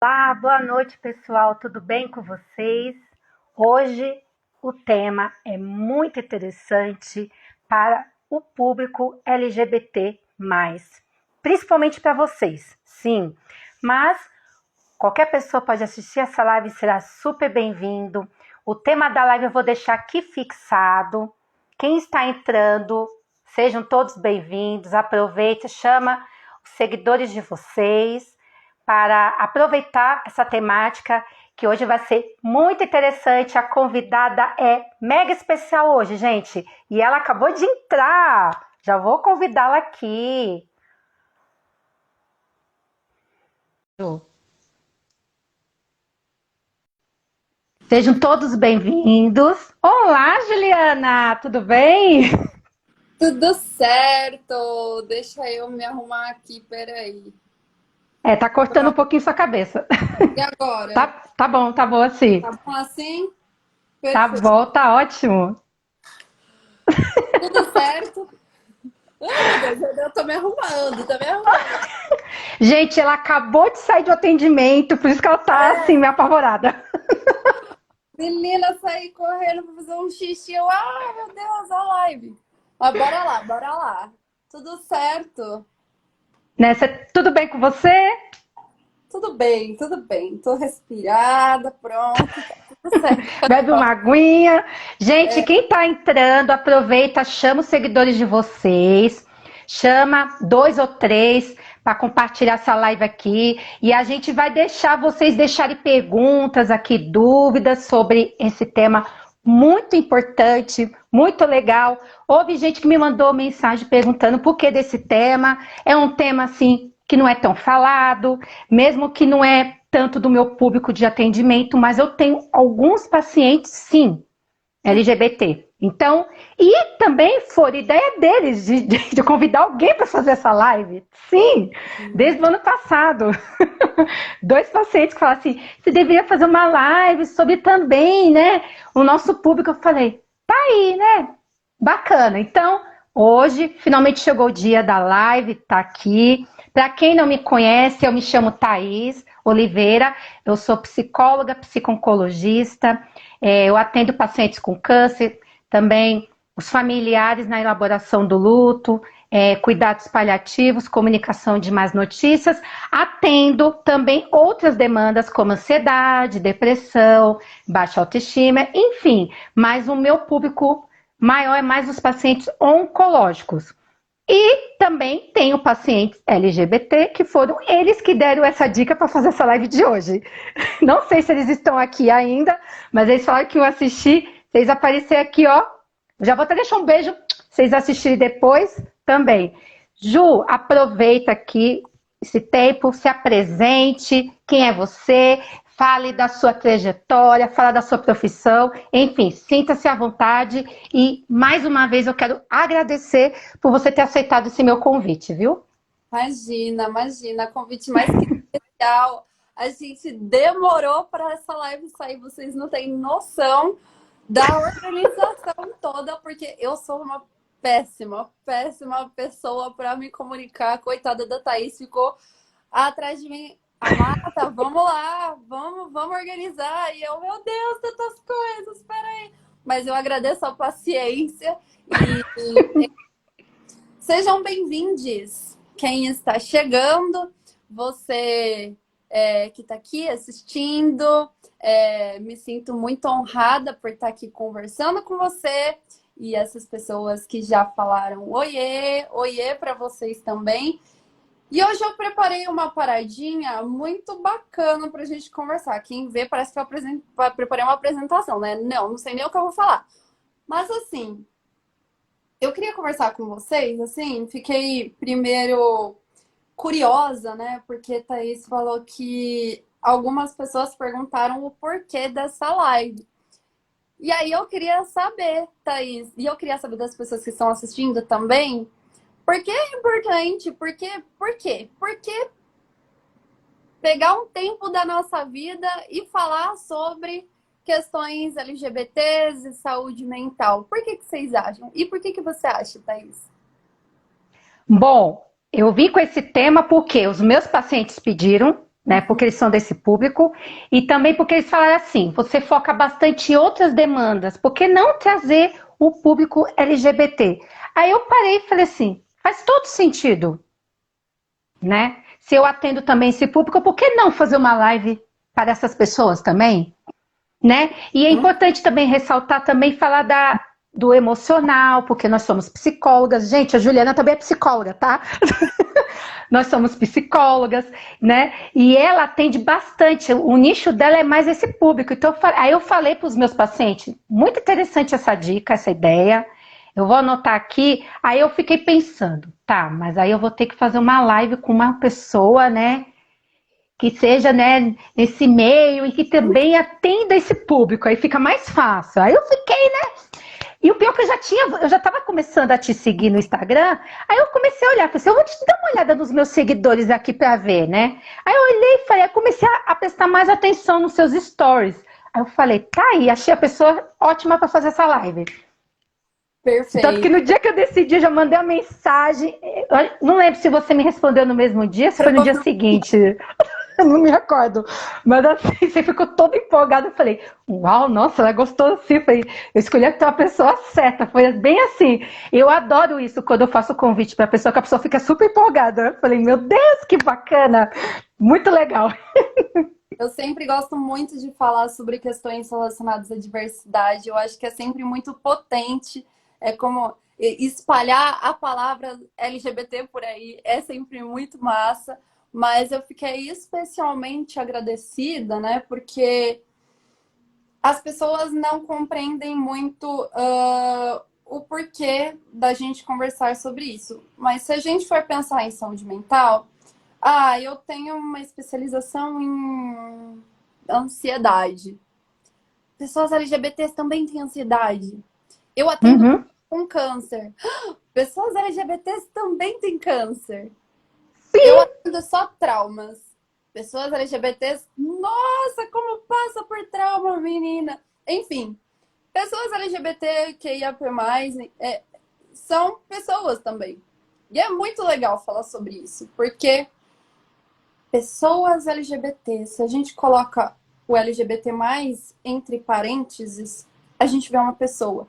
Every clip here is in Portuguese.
Olá, boa noite, pessoal. Tudo bem com vocês? Hoje o tema é muito interessante para o público LGBT+, principalmente para vocês, sim. Mas qualquer pessoa pode assistir essa live e será super bem-vindo. O tema da live eu vou deixar aqui fixado. Quem está entrando, sejam todos bem-vindos. Aproveite, chama os seguidores de vocês para aproveitar essa temática que hoje vai ser muito interessante. A convidada é mega especial hoje, gente. E ela acabou de entrar. Já vou convidá-la aqui. Sejam todos bem-vindos. Olá, Juliana, tudo bem? Tudo certo, deixa eu me arrumar aqui, peraí. Tá cortando um pouquinho sua cabeça. E agora? Tá bom, tá bom assim. Tá bom assim? Tá Perfeito. bom, tá ótimo. Tudo certo? Ai, meu Deus, eu tô me arrumando, tô me arrumando. Gente, ela acabou de sair do atendimento, por isso que ela tá assim, meio apavorada. Menina, saí correndo pra fazer um xixi. Ai, meu Deus, a live. Mas bora lá, bora lá. Tudo certo? Tudo bem com você? Tudo bem, tudo bem. Tô respirada, pronto, tá tudo Bebe certo. uma aguinha. Gente, quem tá entrando, aproveita, chama os seguidores de vocês, chama 2 ou 3 para compartilhar essa live aqui e a gente vai deixar vocês deixarem perguntas aqui, dúvidas sobre esse tema muito importante, muito legal. Houve gente que me mandou mensagem perguntando por que desse tema. É um tema assim que não é tão falado, mesmo que não é tanto do meu público de atendimento, mas eu tenho alguns pacientes, sim, LGBT. Então, e também foi ideia deles de convidar alguém para fazer essa live. Sim, desde o ano passado. 2 pacientes que falaram assim, você deveria fazer uma live sobre também, né, o nosso público. Eu falei, tá aí, né, bacana. Então, hoje, finalmente chegou o dia da live, tá aqui. Para quem não me conhece, eu me chamo Thaís Oliveira, eu sou psicóloga, psico-oncologista, eu atendo pacientes com câncer, também os familiares na elaboração do luto, cuidados paliativos, comunicação de más notícias, atendo também outras demandas como ansiedade, depressão, baixa autoestima, enfim, mas o meu público maior é mais os pacientes oncológicos. E também tenho pacientes LGBT, que foram eles que deram essa dica para fazer essa live de hoje. Não sei se eles estão aqui ainda, mas eles falaram que iam assistir. Vocês aparecerem aqui, ó. Já vou até deixar um beijo, vocês assistirem depois também. Ju, aproveita aqui esse tempo, se apresente, quem é você, fale da sua trajetória, fale da sua profissão, enfim, sinta-se à vontade e, mais uma vez, eu quero agradecer por você ter aceitado esse meu convite, viu? Imagina, imagina, convite mais que especial. A gente demorou para essa live sair, vocês não têm noção da organização toda, porque eu sou uma péssima, péssima pessoa para me comunicar. Coitada da Thaís, ficou atrás de mim. Amata, vamos lá, vamos organizar. E eu, meu Deus, tantas coisas, peraí. Mas eu agradeço a paciência e sejam bem-vindos. Quem está chegando, você que está aqui assistindo, me sinto muito honrada por estar aqui conversando com você e essas pessoas que já falaram oiê, oiê para vocês também. E hoje eu preparei uma paradinha muito bacana para a gente conversar. Quem vê parece que eu preparei uma apresentação, né? Não sei nem o que eu vou falar. Mas assim, eu queria conversar com vocês, assim, fiquei primeiro curiosa, né? Porque Thaís falou que algumas pessoas perguntaram o porquê dessa live. E aí eu queria saber, Thaís, e eu queria saber das pessoas que estão assistindo também, por que é importante? Por quê? Por que pegar um tempo da nossa vida e falar sobre questões LGBTs e saúde mental? Por que vocês acham? E por que você acha, Thaís? Bom, eu vim com esse tema porque os meus pacientes pediram, né? Porque eles são desse público e também porque eles falaram assim, você foca bastante em outras demandas, por que não trazer o público LGBT? Aí eu parei e falei assim, faz todo sentido, né? Se eu atendo também esse público, por que não fazer uma live para essas pessoas também, né? E é importante também ressaltar também falar do emocional, porque nós somos psicólogas. Gente, a Juliana também é psicóloga, tá? Nós somos psicólogas, né? E ela atende bastante. O nicho dela é mais esse público. Então, aí eu falei para os meus pacientes, muito interessante essa dica, essa ideia. Eu vou anotar aqui. Aí eu fiquei pensando, tá, mas aí eu vou ter que fazer uma live com uma pessoa, né? Que seja, né, nesse meio e que também atenda esse público. Aí fica mais fácil. Aí eu fiquei, né? E o pior é que eu já estava começando a te seguir no Instagram, aí eu comecei a olhar, falei assim, eu vou te dar uma olhada nos meus seguidores aqui para ver, né? Aí eu olhei e falei, eu comecei a prestar mais atenção nos seus stories. Aí eu falei, tá aí, achei a pessoa ótima para fazer essa live. Tanto que Perfeito. no dia que eu decidi, eu já mandei uma mensagem, eu não lembro se você me respondeu no mesmo dia, se foi no dia seguinte. Eu não me recordo. Mas assim, você ficou toda empolgada. Eu falei, uau, nossa, ela gostou assim. Eu escolhi a pessoa certa. Foi bem assim. Eu adoro isso quando eu faço o convite para a pessoa, que a pessoa fica super empolgada. Eu falei, meu Deus, que bacana. Muito legal. Eu sempre gosto muito de falar sobre questões relacionadas à diversidade. Eu acho que é sempre muito potente. É como espalhar a palavra LGBT por aí. É sempre muito massa. Mas eu fiquei especialmente agradecida, né? Porque as pessoas não compreendem muito o porquê da gente conversar sobre isso. Mas se a gente for pensar em saúde mental, eu tenho uma especialização em ansiedade. Pessoas LGBTs também têm ansiedade. Eu atendo Uhum. com câncer. Pessoas LGBTs também têm câncer. Eu Sim. atendo só traumas. Pessoas LGBTs, nossa, como passa por trauma, menina. Enfim, pessoas LGBTQIAP+, são pessoas também. E é muito legal falar sobre isso, porque pessoas LGBT, se a gente coloca o LGBT+, entre parênteses, a gente vê uma pessoa.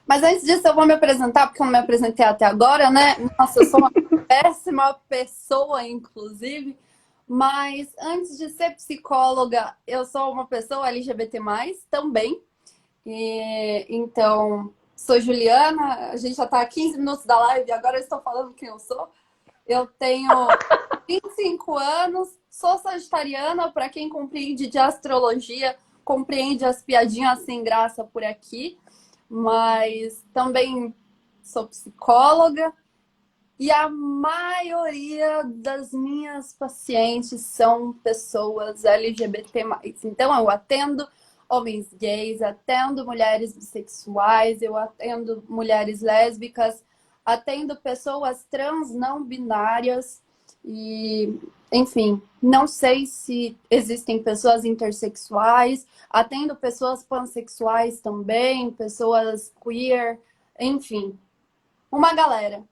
Mas antes disso, eu vou me apresentar, porque eu não me apresentei até agora, né? Nossa, eu sou uma péssima pessoa, inclusive. Mas antes de ser psicóloga, eu sou uma pessoa LGBT+, também. Então, sou Juliana, a gente já está há 15 minutos da live, agora eu estou falando quem eu sou. Eu tenho 25 anos, sou sagitariana, para quem compreende de astrologia, compreende as piadinhas sem graça por aqui. Mas também sou psicóloga e a maioria das minhas pacientes são pessoas LGBT+. Então, eu atendo homens gays, atendo mulheres bissexuais, eu atendo mulheres lésbicas, atendo pessoas trans não binárias e, enfim, não sei se existem pessoas intersexuais, atendo pessoas pansexuais também, pessoas queer, enfim, uma galera.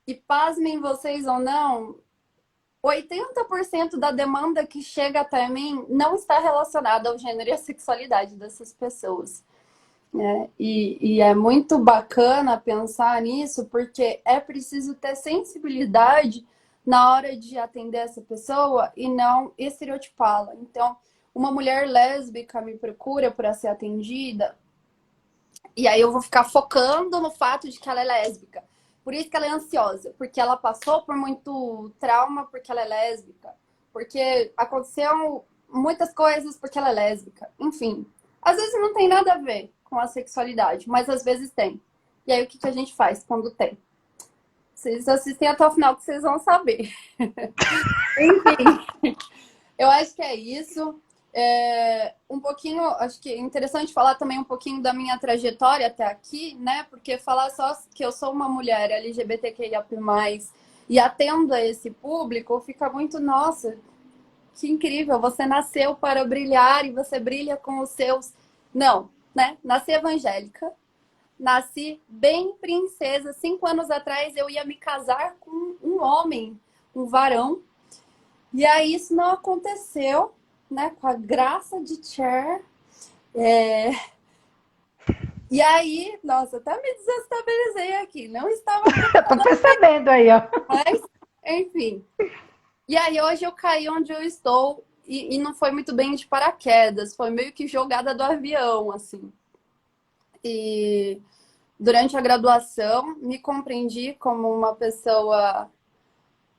E pasmem vocês ou não, 80% da demanda que chega até mim não está relacionada ao gênero e à sexualidade dessas pessoas. E é muito bacana pensar nisso, porque é preciso ter sensibilidade na hora de atender essa pessoa e não estereotipá-la. Então, uma mulher lésbica me procura para ser atendida, e aí eu vou ficar focando no fato de que ela é lésbica. Por isso que ela é ansiosa, porque ela passou por muito trauma porque ela é lésbica, porque aconteceu muitas coisas porque ela é lésbica. Enfim, às vezes não tem nada a ver com a sexualidade, mas às vezes tem. E aí o que a gente faz quando tem? Vocês assistem até o final que vocês vão saber. Enfim, eu acho que é isso. Um pouquinho, acho que é interessante falar também um pouquinho da minha trajetória até aqui, né? Porque falar só que eu sou uma mulher LGBTQIA+, e atendo a esse público, fica muito, nossa, que incrível, você nasceu para brilhar e você brilha com os seus... Não, né? Nasci evangélica, nasci bem princesa. 5 anos atrás eu ia me casar com um homem, um varão. E aí isso não aconteceu, né? Com a graça de Cher. É... E aí, nossa, até me desestabilizei aqui. Não estava Eu tô percebendo aí, ó. mas, enfim. E aí hoje eu caí onde eu estou e não foi muito bem de paraquedas, foi meio que jogada do avião, assim. E durante a graduação me compreendi como uma pessoa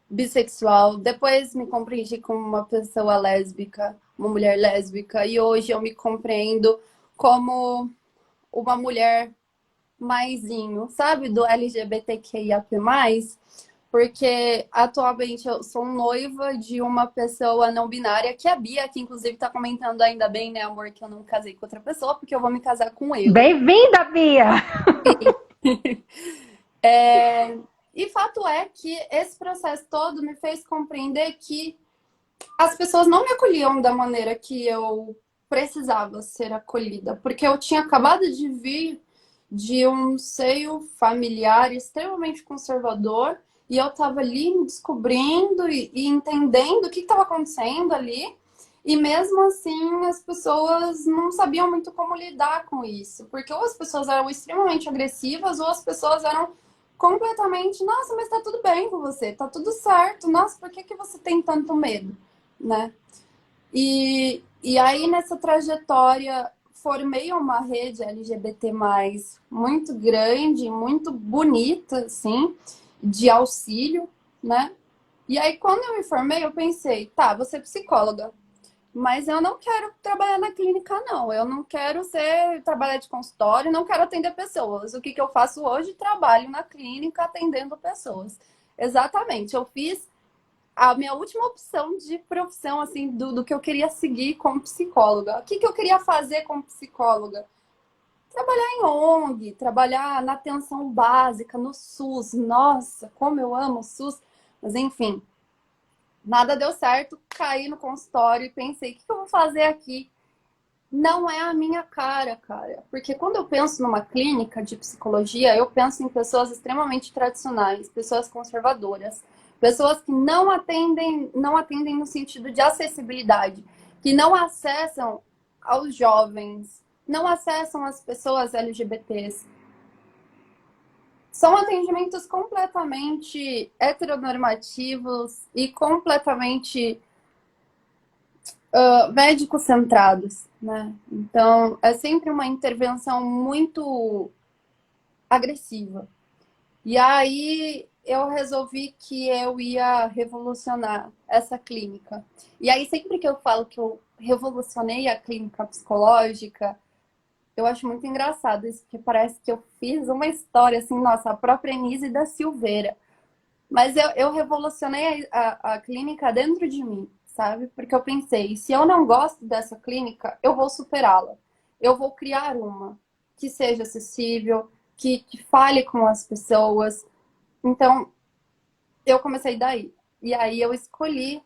bissexual, depois me compreendi como uma pessoa lésbica, uma mulher lésbica, e hoje eu me compreendo como uma mulher maisinho, sabe, do LGBTQIAP+, porque atualmente eu sou noiva de uma pessoa não binária, que é a Bia, que inclusive tá comentando ainda bem, né, amor, que eu não me casei com outra pessoa, porque eu vou me casar com ele. Bem-vinda, Bia! E fato é que esse processo todo me fez compreender que as pessoas não me acolhiam da maneira que eu precisava ser acolhida, porque eu tinha acabado de vir de um seio familiar extremamente conservador e eu estava ali me descobrindo e entendendo o que estava acontecendo ali. E mesmo assim, as pessoas não sabiam muito como lidar com isso, porque ou as pessoas eram extremamente agressivas ou as pessoas eram completamente, nossa, mas tá tudo bem com você, tá tudo certo, nossa, por que que você tem tanto medo, né? E aí, nessa trajetória, formei uma rede LGBT+, muito grande, muito bonita, assim, de auxílio, né? E aí, quando eu me formei, eu pensei, tá, vou ser psicóloga, mas eu não quero trabalhar na clínica, não. Eu não quero trabalhar de consultório, não quero atender pessoas. O que que eu faço hoje? Trabalho na clínica atendendo pessoas. Exatamente. Eu fiz a minha última opção de profissão, assim, do que eu queria seguir como psicóloga. O que que eu queria fazer como psicóloga? Trabalhar em ONG, trabalhar na atenção básica, no SUS. Nossa, como eu amo o SUS. Mas, enfim, nada deu certo. Caí no consultório e pensei, o que eu vou fazer aqui? Não é a minha cara. Porque quando eu penso numa clínica de psicologia, eu penso em pessoas extremamente tradicionais, pessoas conservadoras, pessoas que não atendem no sentido de acessibilidade, que não acessam aos jovens, não acessam as pessoas LGBTs. São atendimentos completamente heteronormativos e completamente médicos centrados, né? Então, é sempre uma intervenção muito agressiva. E aí eu resolvi que eu ia revolucionar essa clínica. E aí sempre que eu falo que eu revolucionei a clínica psicológica, eu acho muito engraçado isso, porque parece que eu fiz uma história assim, nossa, a própria Enise da Silveira. Mas eu revolucionei a clínica dentro de mim, sabe? Porque eu pensei, se eu não gosto dessa clínica, eu vou superá-la. Eu vou criar uma que seja acessível, que fale com as pessoas. Então, eu comecei daí. E aí eu escolhi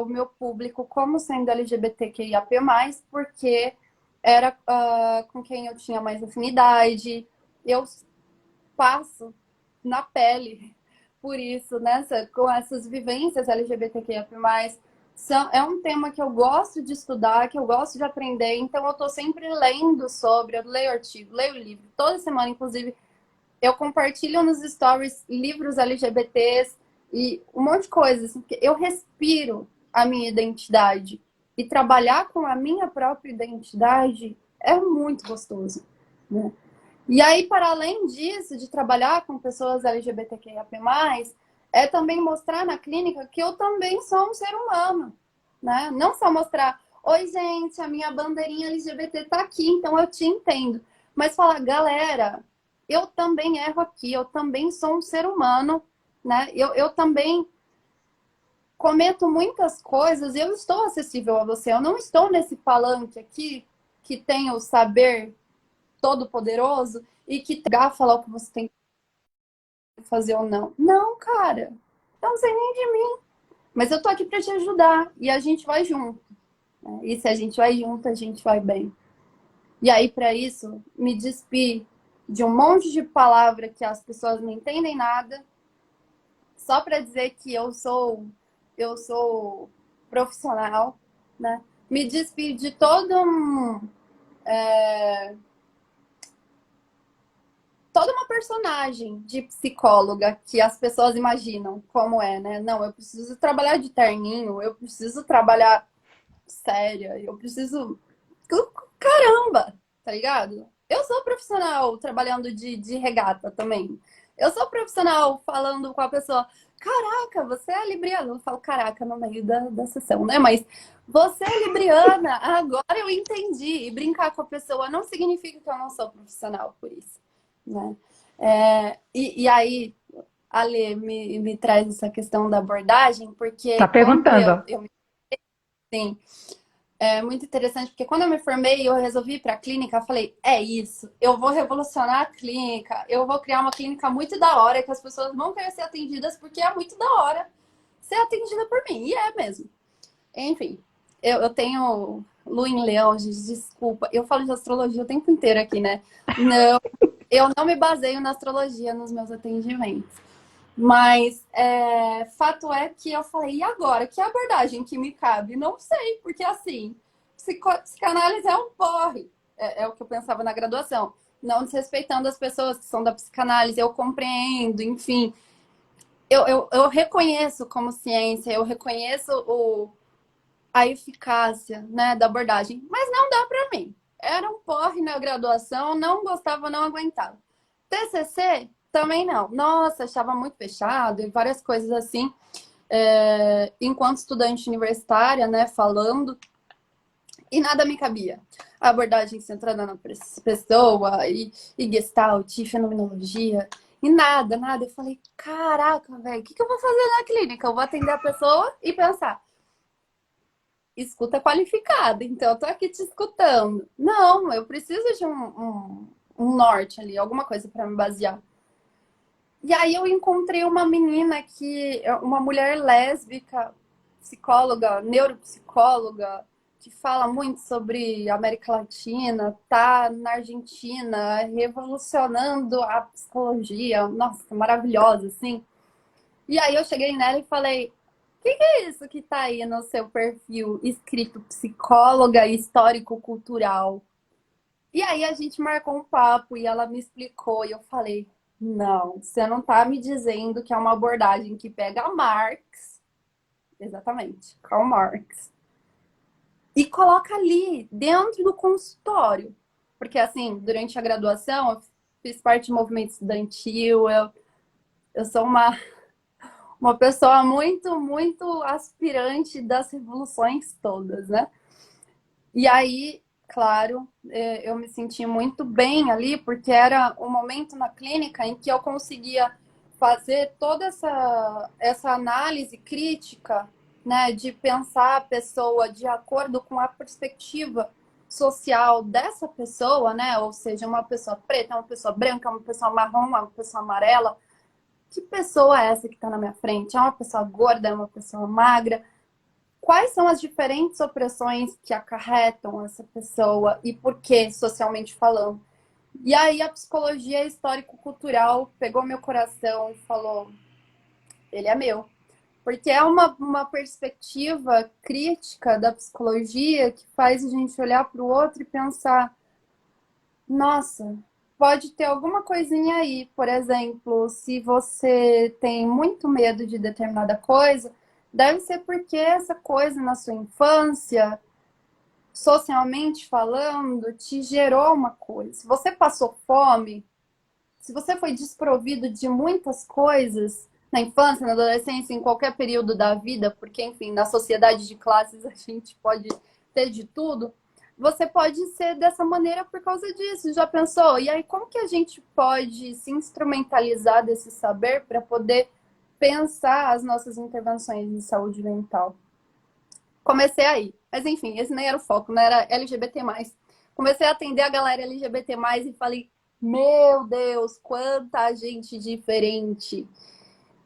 o meu público como sendo LGBTQIAP+, porque era com quem eu tinha mais afinidade. Eu passo na pele por isso, com essas vivências LGBTQIA+. É um tema que eu gosto de estudar, que eu gosto de aprender, então eu estou sempre lendo sobre, eu leio artigo, leio livro, toda semana, inclusive, eu compartilho nos stories livros LGBTs e um monte de coisas, assim, porque eu respiro a minha identidade e trabalhar com a minha própria identidade é muito gostoso, né? E aí, para além disso, de trabalhar com pessoas LGBTQIA+, é também mostrar na clínica que eu também sou um ser humano, né? Não só mostrar, oi, gente, a minha bandeirinha LGBT tá aqui, então eu te entendo. Mas falar, galera, eu também erro aqui, eu também sou um ser humano, né? Eu também cometo muitas coisas, eu estou acessível a você, eu não estou nesse palanque aqui que tem o saber todo-poderoso e que falar o que você tem que fazer ou não. Não, cara. Eu não sei nem de mim. Mas eu tô aqui para te ajudar. E a gente vai junto. Né? E se a gente vai junto, a gente vai bem. E aí, para isso, me despi de um monte de palavra que as pessoas não entendem nada. Só para dizer que eu sou eu sou profissional, né? Me despi de todo toda uma personagem de psicóloga que as pessoas imaginam como é, né? Não, eu preciso trabalhar de terninho, eu preciso trabalhar séria, eu preciso. Caramba, tá ligado? Eu sou profissional trabalhando de regata também. Eu sou profissional falando com a pessoa, caraca, você é libriana. Eu falo caraca no meio da sessão, né? Mas você é libriana, agora eu entendi. E brincar com a pessoa não significa que eu não sou profissional por isso, né? E aí, Ale, me traz essa questão da abordagem, Tá porque quando perguntando. eu me sim, é muito interessante, porque quando eu me formei e eu resolvi ir para a clínica, eu falei, é isso, eu vou revolucionar a clínica, eu vou criar uma clínica muito da hora, que as pessoas vão querer ser atendidas, porque é muito da hora ser atendida por mim, e é mesmo. Enfim, eu tenho lua em leão, gente, desculpa, eu falo de astrologia o tempo inteiro aqui, né? Não, eu não me baseio na astrologia nos meus atendimentos. Mas fato é que eu falei, e agora? Que abordagem que me cabe? Não sei, porque assim, psicanálise é um porre. É o que eu pensava na graduação. Não desrespeitando as pessoas que são da psicanálise, eu compreendo, enfim. Eu reconheço como ciência, eu reconheço a eficácia, né, da abordagem, mas não dá para mim. Era um porre na graduação, não gostava, não aguentava. TCC também não. Nossa, achava muito fechado e várias coisas assim. Enquanto estudante universitária, né, falando, e nada me cabia. A abordagem centrada na pessoa, e Gestalt, e fenomenologia, e nada, nada. Eu falei, caraca, velho, o que eu vou fazer na clínica? Eu vou atender a pessoa e pensar, escuta qualificada, então eu tô aqui te escutando. Não, eu preciso de um norte ali, alguma coisa para me basear. E aí eu encontrei uma menina uma mulher lésbica, psicóloga, neuropsicóloga, que fala muito sobre América Latina, tá na Argentina, revolucionando a psicologia. Nossa, maravilhosa, assim. E aí eu cheguei nela e falei, o que é isso que tá aí no seu perfil escrito psicóloga histórico-cultural? E aí a gente marcou um papo e ela me explicou e eu falei, não, você não tá me dizendo que é uma abordagem que pega Marx, exatamente, Karl Marx, e coloca ali dentro do consultório. Porque assim, durante a graduação eu fiz parte do movimento estudantil, eu sou uma pessoa muito, muito aspirante das revoluções todas, né? E aí, claro, eu me senti muito bem ali, porque era um momento na clínica em que eu conseguia fazer toda essa análise crítica, né, de pensar a pessoa de acordo com a perspectiva social dessa pessoa, né, ou seja, uma pessoa preta, uma pessoa branca, uma pessoa marrom, uma pessoa amarela. Que pessoa é essa que está na minha frente? É uma pessoa gorda, é uma pessoa magra? Quais são as diferentes opressões que acarretam essa pessoa e por que, socialmente falando? E aí a psicologia histórico-cultural pegou meu coração e falou, ele é meu. Porque é uma perspectiva crítica da psicologia que faz a gente olhar para o outro e pensar, nossa, pode ter alguma coisinha aí. Por exemplo, se você tem muito medo de determinada coisa, deve ser porque essa coisa na sua infância, socialmente falando, te gerou uma coisa. Se você passou fome, se você foi desprovido de muitas coisas na infância, na adolescência, em qualquer período da vida, porque, enfim, na sociedade de classes a gente pode ter de tudo, você pode ser dessa maneira por causa disso. Já pensou? E aí, como que a gente pode se instrumentalizar desse saber para poder pensar as nossas intervenções de saúde mental? Comecei aí. Mas enfim, esse nem era o foco, não era LGBT+. Comecei a atender a galera LGBT+, e falei, meu Deus, quanta gente diferente.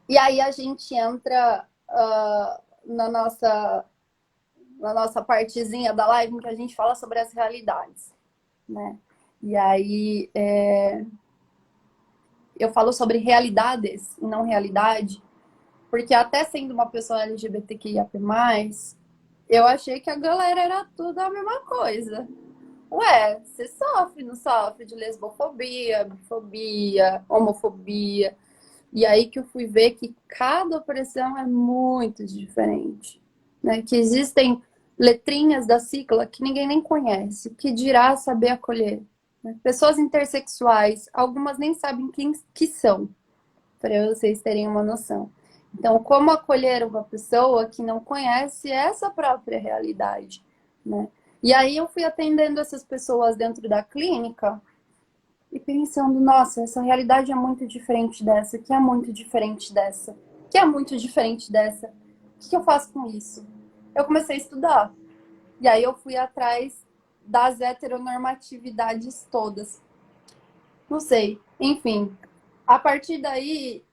E aí a gente entra na nossa partezinha da live em que a gente fala sobre as realidades, né? E aí eu falo sobre realidades e não realidade, Porque até sendo uma pessoa LGBTQIA+, eu achei que a galera era tudo a mesma coisa. Ué, você sofre, não sofre de lesbofobia, bifobia, homofobia. E aí que eu fui ver que cada opressão é muito diferente, né? Que existem letrinhas da sigla que ninguém nem conhece, que dirá saber acolher, né? Pessoas intersexuais, algumas nem sabem quem que são, para vocês terem uma noção. Então, como acolher uma pessoa que não conhece essa própria realidade, né? E aí eu fui atendendo essas pessoas dentro da clínica e pensando, nossa, essa realidade é muito diferente dessa, que é muito diferente dessa, que é muito diferente dessa. O que eu faço com isso? Eu comecei a estudar. E aí eu fui atrás das heteronormatividades todas. Não sei. Enfim, a partir daí,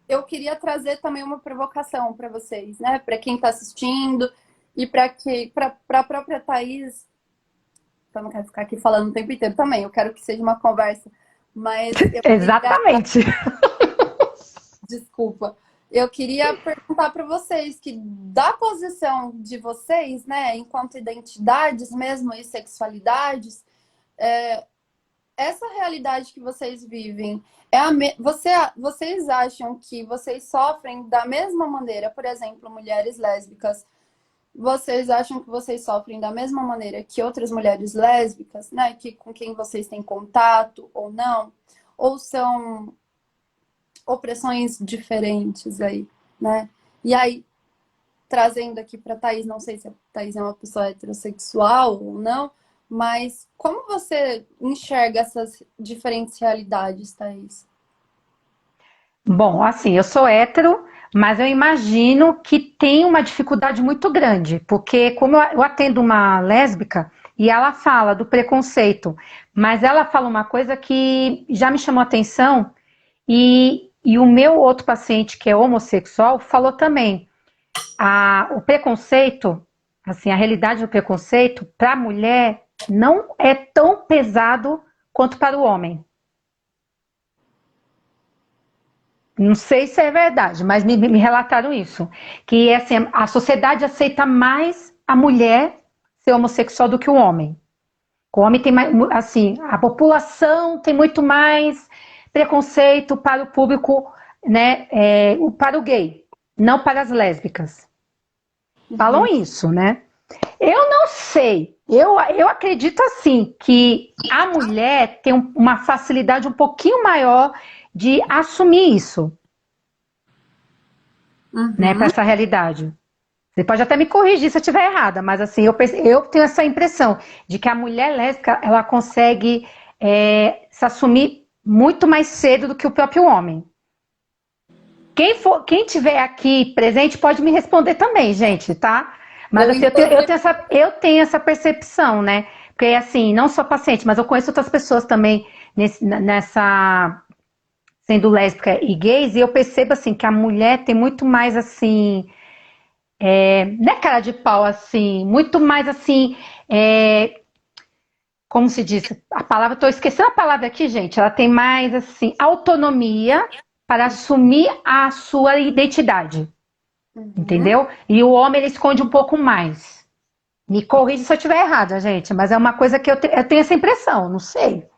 eu queria trazer também uma provocação para vocês, né? Para quem está assistindo e para a própria Thaís. Eu não quero ficar aqui falando o tempo inteiro também. Eu quero que seja uma conversa. Mas eu queria... Exatamente. Desculpa. Eu queria perguntar para vocês que da posição de vocês, né, enquanto identidades mesmo e sexualidades, essa realidade que vocês vivem, vocês acham que vocês sofrem da mesma maneira, por exemplo, mulheres lésbicas, vocês acham que vocês sofrem da mesma maneira que outras mulheres lésbicas, né, com quem vocês têm contato ou não? Ou são opressões diferentes aí, né? E aí, trazendo aqui para Thaís, não sei se a Thaís é uma pessoa heterossexual ou não, mas como você enxerga essas diferentes realidades, Thaís? Bom, assim, eu sou hétero, mas eu imagino que tem uma dificuldade muito grande, porque como eu atendo uma lésbica e ela fala do preconceito, mas ela fala uma coisa que já me chamou a atenção e o meu outro paciente que é homossexual falou também. O preconceito, assim, a realidade do preconceito para a mulher não é tão pesado quanto para o homem. Não sei se é verdade, mas me relataram isso. Que assim, a sociedade aceita mais a mulher ser homossexual do que o homem. O homem tem mais, assim, a população tem muito mais preconceito para o público, né, para o gay, não para as lésbicas. Falam isso, né? Eu não sei. Eu acredito assim que a mulher tem uma facilidade um pouquinho maior de assumir isso, né, para essa realidade. Você pode até me corrigir se eu estiver errada, mas assim, eu tenho essa impressão de que a mulher lésbica, ela consegue se assumir muito mais cedo do que o próprio homem. Quem tiver aqui presente pode me responder também, gente, tá? Mas assim, eu tenho essa percepção, né? Porque assim, não só paciente, mas eu conheço outras pessoas também nessa sendo lésbica e gays, e eu percebo assim que a mulher tem muito mais assim, não é cara de pau assim, muito mais assim, como se diz, a palavra, estou esquecendo a palavra aqui, gente, ela tem mais assim, autonomia para assumir a sua identidade, entendeu? E o homem, ele esconde um pouco mais. Me corrija se eu estiver errada, gente, mas é uma coisa que eu tenho essa impressão, não sei.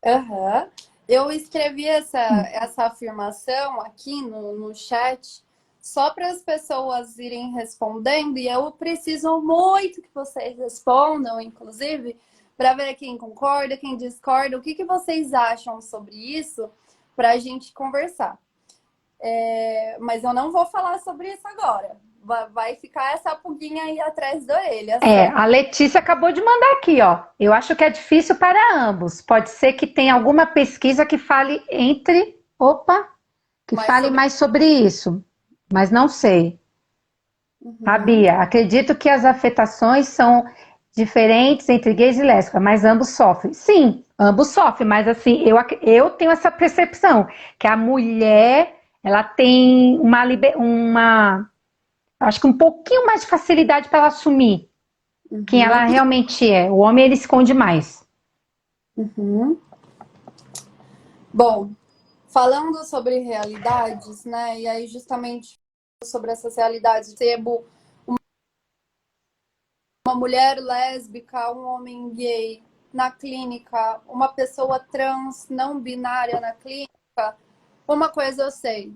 Uhum. Eu escrevi essa afirmação aqui no chat só para as pessoas irem respondendo, e eu preciso muito que vocês respondam, inclusive, para ver quem concorda, quem discorda, o que vocês acham sobre isso, para a gente conversar. Mas eu não vou falar sobre isso agora. Vai ficar essa pulguinha aí atrás da orelha. Certo? A Letícia acabou de mandar aqui, ó. Eu acho que é difícil para ambos. Pode ser que tenha alguma pesquisa que fale mais sobre isso, mas não sei. Bia, acredito que as afetações são diferentes entre gays e lésbicas, mas ambos sofrem. Sim, ambos sofrem, mas assim, eu tenho essa percepção que a mulher, ela tem acho que um pouquinho mais de facilidade para ela assumir quem ela realmente é. O homem, ele esconde mais. Bom, falando sobre realidades, né? E aí justamente sobre essas realidades, sebo uma mulher lésbica, um homem gay na clínica, uma pessoa trans não binária na clínica, uma coisa eu sei,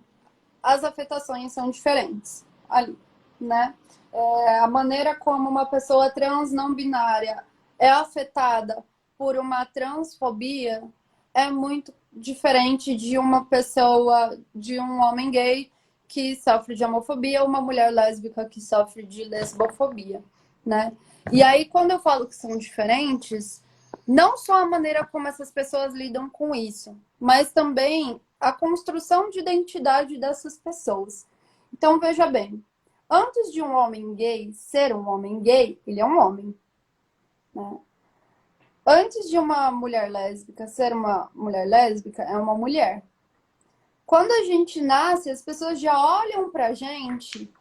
as afetações são diferentes ali, né? A maneira como uma pessoa trans não binária é afetada por uma transfobia é muito diferente de uma pessoa, de um homem gay que sofre de homofobia ou uma mulher lésbica que sofre de lesbofobia, né? E aí, quando eu falo que são diferentes, não só a maneira como essas pessoas lidam com isso, mas também a construção de identidade dessas pessoas. Então, veja bem, antes de um homem gay ser um homem gay, ele é um homem, né? Antes de uma mulher lésbica ser uma mulher lésbica, é uma mulher. Quando a gente nasce, as pessoas já olham pra gente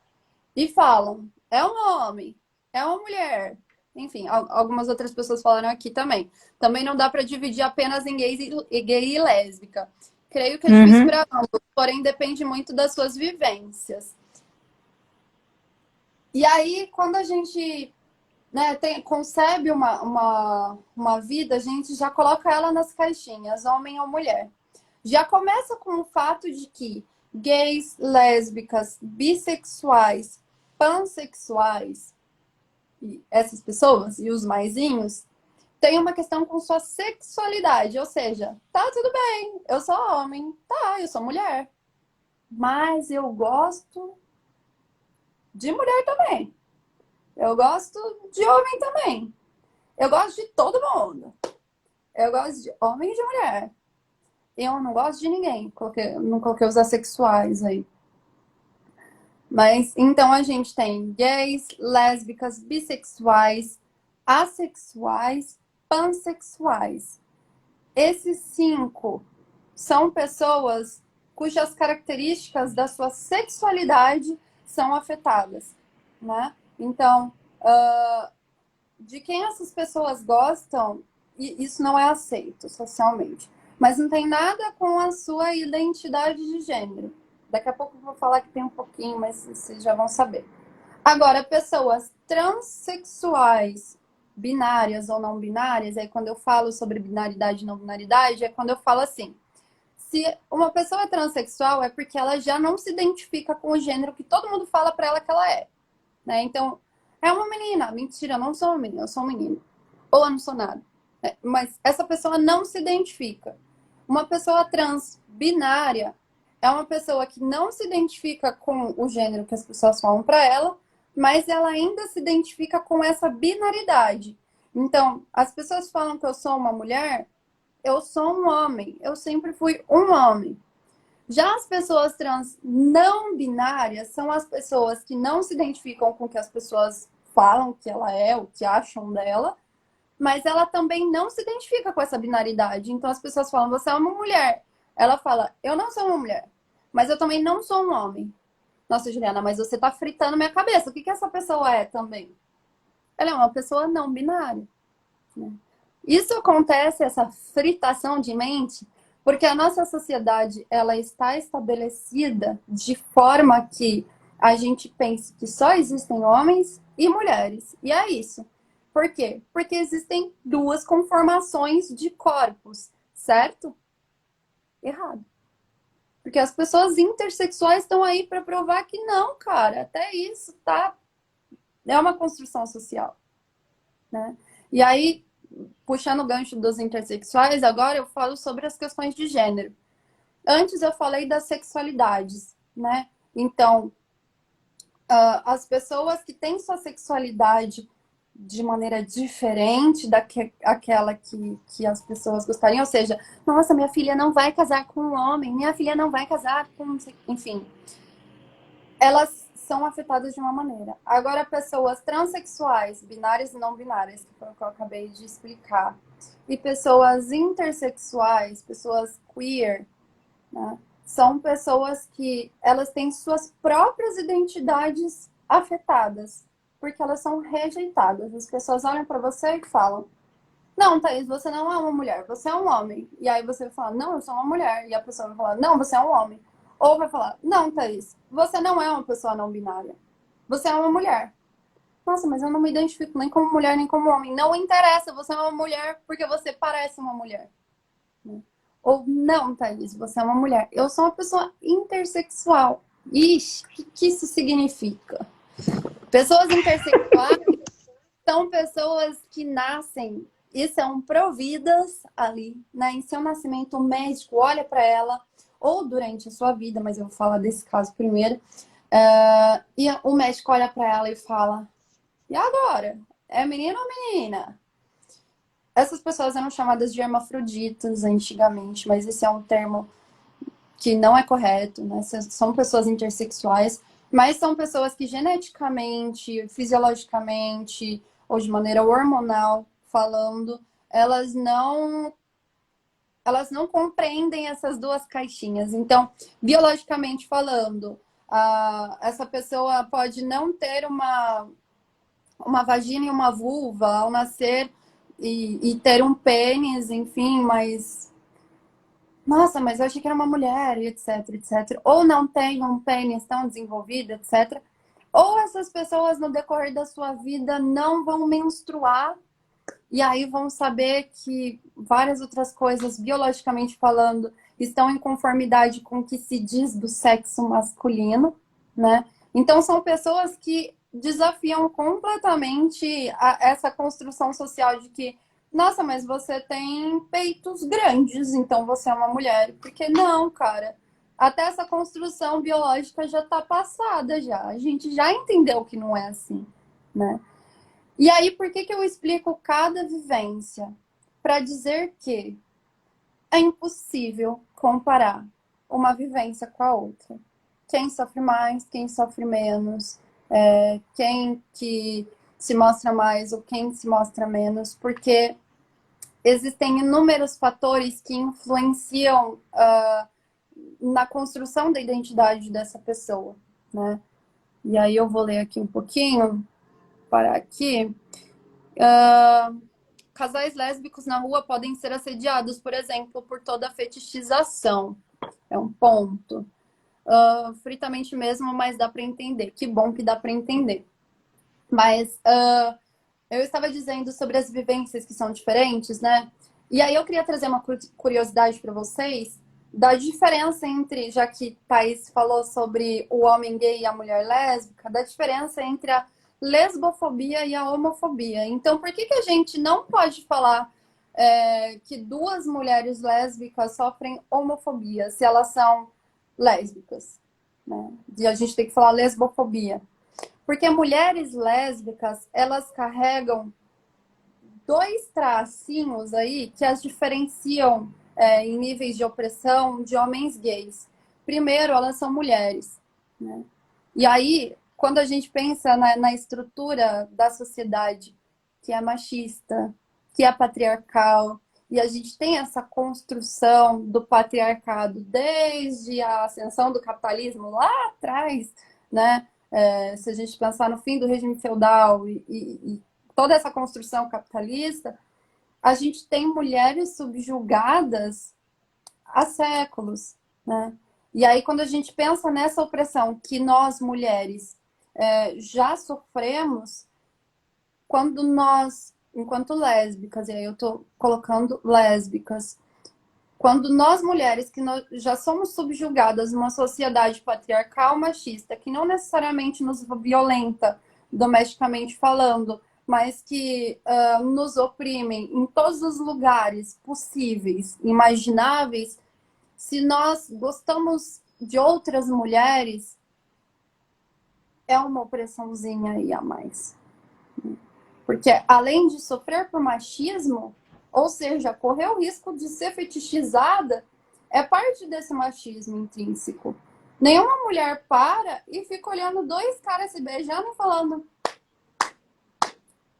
e falam, é um homem, é uma mulher. Enfim, algumas outras pessoas falaram aqui também. Também não dá para dividir apenas em gay e lésbica. Creio que é difícil para ambos, porém depende muito das suas vivências. E aí, quando a gente concebe uma vida, a gente já coloca ela nas caixinhas, homem ou mulher. Já começa com o fato de que gays, lésbicas, bissexuais, pansexuais, e essas pessoas, e os maisinhos, tem uma questão com sua sexualidade, ou seja, tá tudo bem, eu sou homem, tá, eu sou mulher, mas eu gosto de mulher também, eu gosto de homem também, eu gosto de todo mundo, eu gosto de homem e de mulher, eu não gosto de ninguém, não coloquei os assexuais aí. Mas então a gente tem gays, lésbicas, bissexuais, assexuais, pansexuais. Esses 5 são pessoas cujas características da sua sexualidade são afetadas, né? Então, de quem essas pessoas gostam, isso não é aceito socialmente. Mas não tem nada com a sua identidade de gênero. Daqui a pouco eu vou falar que tem um pouquinho, mas vocês já vão saber. Agora, pessoas transexuais, binárias ou não binárias, aí quando eu falo sobre binaridade e não binaridade, é quando eu falo assim, se uma pessoa é transexual é porque ela já não se identifica com o gênero que todo mundo fala pra ela que ela é, né? Então, é uma menina. Mentira, eu não sou uma menina, eu sou um menino. Ou eu não sou nada. Mas essa pessoa não se identifica. Uma pessoa trans binária é uma pessoa que não se identifica com o gênero que as pessoas falam para ela, mas ela ainda se identifica com essa binaridade. Então, as pessoas falam que eu sou uma mulher, eu sou um homem, eu sempre fui um homem. Já as pessoas trans não binárias são as pessoas que não se identificam com o que as pessoas falam que ela é, o que acham dela, mas ela também não se identifica com essa binaridade. Então as pessoas falam, você é uma mulher. Ela fala, eu não sou uma mulher, mas eu também não sou um homem. Nossa, Juliana, mas você tá fritando minha cabeça. O que essa pessoa é também? Ela é uma pessoa não binária, né? Isso acontece, essa fritação de mente, porque a nossa sociedade ela está estabelecida de forma que a gente pense que só existem homens e mulheres. E é isso. Por quê? Porque existem 2 conformações de corpos, certo? Errado. Porque as pessoas intersexuais estão aí para provar que não, cara. Até isso tá é uma construção social, né? E aí, puxando o gancho dos intersexuais, agora eu falo sobre as questões de gênero. Antes eu falei das sexualidades, né? Então, as pessoas que têm sua sexualidade de maneira diferente daquela que as pessoas gostariam, ou seja, nossa, minha filha não vai casar com um homem, minha filha não vai casar com... Enfim, elas são afetadas de uma maneira. Agora, pessoas transexuais, binárias e não binárias, que foi o que eu acabei de explicar, e pessoas intersexuais, pessoas queer, né, são pessoas que elas têm suas próprias identidades afetadas, porque elas são rejeitadas. As pessoas olham para você e falam, não, Thaís, você não é uma mulher, você é um homem. E aí você vai falar, não, eu sou uma mulher. E a pessoa vai falar, não, você é um homem. Ou vai falar, não, Thaís, você não é uma pessoa não binária. Você é uma mulher. Nossa, mas eu não me identifico nem como mulher, nem como homem. Não interessa, você é uma mulher porque você parece uma mulher. Ou não, Thaís, você é uma mulher. Eu sou uma pessoa intersexual. Ixi, o que isso significa? Pessoas intersexuais são pessoas que nascem e são providas ali, né? Em seu nascimento, o médico olha para ela, ou durante a sua vida, mas eu vou falar desse caso primeiro. E o médico olha para ela e fala: e agora? É menino ou menina? Essas pessoas eram chamadas de hermafroditas antigamente, mas esse é um termo que não é correto, né? São pessoas intersexuais, mas são pessoas que geneticamente, fisiologicamente ou de maneira hormonal falando, elas não compreendem essas duas caixinhas. Então, biologicamente falando, essa pessoa pode não ter uma vagina e uma vulva ao nascer e ter um pênis, enfim, mas nossa, mas eu achei que era uma mulher, e etc, etc. Ou não tem um pênis tão desenvolvido, etc. Ou essas pessoas, no decorrer da sua vida, não vão menstruar, e aí vão saber que várias outras coisas, biologicamente falando, estão em conformidade com o que se diz do sexo masculino, né? Então, são pessoas que desafiam completamente essa construção social de que nossa, mas você tem peitos grandes, então você é uma mulher. Porque não, cara. Até essa construção biológica já tá passada já. A gente já entendeu que não é assim, né? E aí, por que eu explico cada vivência? Para dizer que é impossível comparar uma vivência com a outra. Quem sofre mais, quem sofre menos, quem que se mostra mais ou quem se mostra menos, porque existem inúmeros fatores que influenciam na construção da identidade dessa pessoa, né? E aí eu vou ler aqui um pouquinho, para aqui. Casais lésbicos na rua podem ser assediados, por exemplo, por toda a fetichização. É um ponto. Fritamente mesmo, mas dá para entender. Que bom que dá para entender. Mas eu estava dizendo sobre as vivências que são diferentes, né? E aí eu queria trazer uma curiosidade para vocês da diferença entre, já que Thaís falou sobre o homem gay e a mulher lésbica, da diferença entre a lesbofobia e a homofobia. Então, por que a gente não pode falar que duas mulheres lésbicas sofrem homofobia se elas são lésbicas, né? E a gente tem que falar lesbofobia. Porque mulheres lésbicas, elas carregam dois tracinhos aí que as diferenciam em níveis de opressão de homens gays. Primeiro, elas são mulheres, né? E aí, quando a gente pensa na estrutura da sociedade, que é machista, que é patriarcal, e a gente tem essa construção do patriarcado desde a ascensão do capitalismo lá atrás, né? Se a gente pensar no fim do regime feudal e toda essa construção capitalista, a gente tem mulheres subjugadas há séculos, né? E aí, quando a gente pensa nessa opressão que nós, mulheres, já sofremos, quando nós, enquanto lésbicas, e aí eu estou colocando lésbicas, quando nós, mulheres, que nós já somos subjugadas numa sociedade patriarcal machista, que não necessariamente nos violenta domesticamente falando, mas que nos oprimem em todos os lugares possíveis, imagináveis, se nós gostamos de outras mulheres, é uma opressãozinha aí a mais. Porque além de sofrer por machismo, ou seja, correr o risco de ser fetichizada, é parte desse machismo intrínseco. Nenhuma mulher para e fica olhando dois caras se beijando e falando: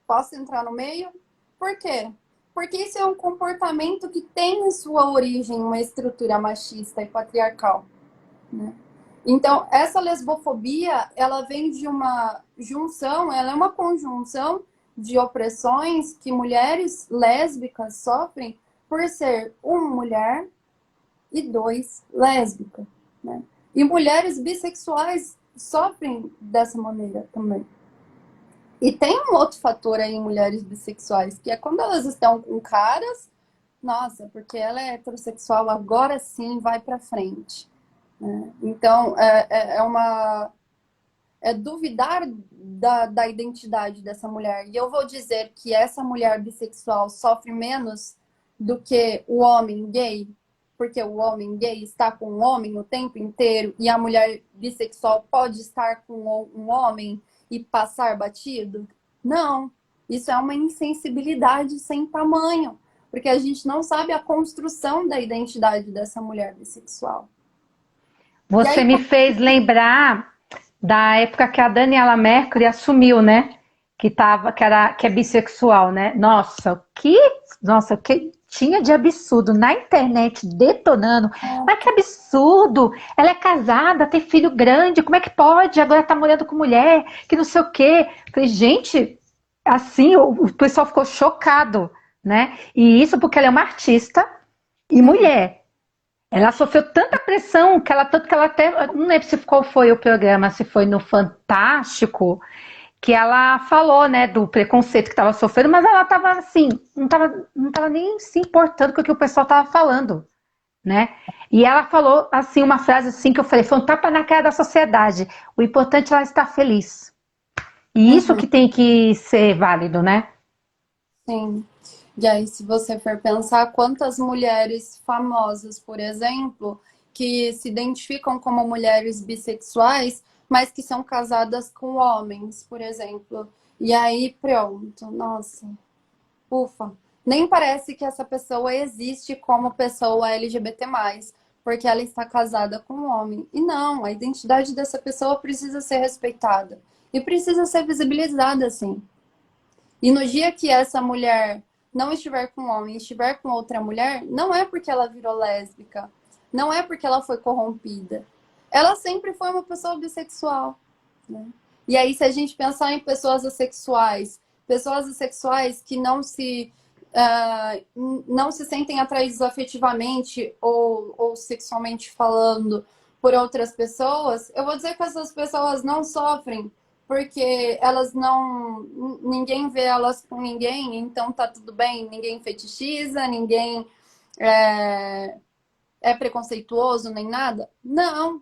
posso entrar no meio? Por quê? Porque isso é um comportamento que tem em sua origem uma estrutura machista e patriarcal, né? Então, essa lesbofobia, ela vem de uma junção, ela é uma conjunção de opressões que mulheres lésbicas sofrem por ser uma mulher e dois lésbica, né? E mulheres bissexuais sofrem dessa maneira também. E tem um outro fator aí em mulheres bissexuais, que é quando elas estão com caras, nossa, porque ela é heterossexual, agora sim vai pra frente, né? Então, é duvidar da identidade dessa mulher. E eu vou dizer que essa mulher bissexual sofre menos do que o homem gay, porque o homem gay está com um homem o tempo inteiro e a mulher bissexual pode estar com um homem e passar batido? Não. Isso é uma insensibilidade sem tamanho, porque a gente não sabe a construção da identidade dessa mulher bissexual. Você me fez lembrar da época que a Daniela Mercury assumiu, né? Que é bissexual, né? Nossa, o que tinha de absurdo na internet detonando. Mas que absurdo! Ela é casada, tem filho grande, como é que pode? Agora tá morando com mulher, que não sei o quê. Falei, gente, assim, o pessoal ficou chocado, né? E isso porque ela é uma artista e mulher. Ela sofreu tanta pressão tanto que ela até, não lembro qual foi o programa, se foi no Fantástico, que ela falou, né, do preconceito que estava sofrendo, mas ela estava assim, não tava nem se importando com o que o pessoal estava falando, né? E ela falou assim uma frase assim que eu falei, foi um tapa na cara da sociedade. O importante é ela estar feliz. E isso que tem que ser válido, né? Sim. E aí, se você for pensar, quantas mulheres famosas, por exemplo, que se identificam como mulheres bissexuais, mas que são casadas com homens, por exemplo. E aí, pronto, nossa, ufa. Nem parece que essa pessoa existe como pessoa LGBT+, porque ela está casada com um homem. E não, a identidade dessa pessoa precisa ser respeitada. E precisa ser visibilizada, sim. E no dia que essa mulher não estiver com um homem, estiver com outra mulher, não é porque ela virou lésbica, não é porque ela foi corrompida. Ela sempre foi uma pessoa bissexual, né? E aí, se a gente pensar em pessoas assexuais que não se sentem atraídos afetivamente ou sexualmente falando por outras pessoas, eu vou dizer que essas pessoas não sofrem porque ninguém vê elas com ninguém, então tá tudo bem, ninguém fetichiza, ninguém é preconceituoso nem nada. Não.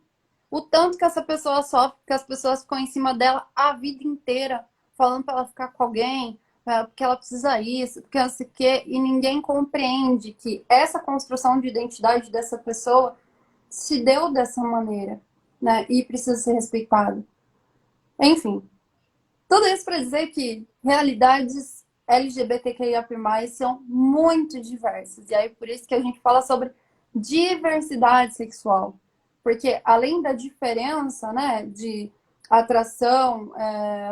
O tanto que essa pessoa sofre, que as pessoas ficam em cima dela a vida inteira, falando para ela ficar com alguém, porque ela precisa isso, porque não sei o quê, e ninguém compreende que essa construção de identidade dessa pessoa se deu dessa maneira, né? E precisa ser respeitado. Enfim, tudo isso para dizer que realidades LGBTQIA+, são muito diversas. E aí, por isso que a gente fala sobre diversidade sexual. Porque além da diferença, né, de atração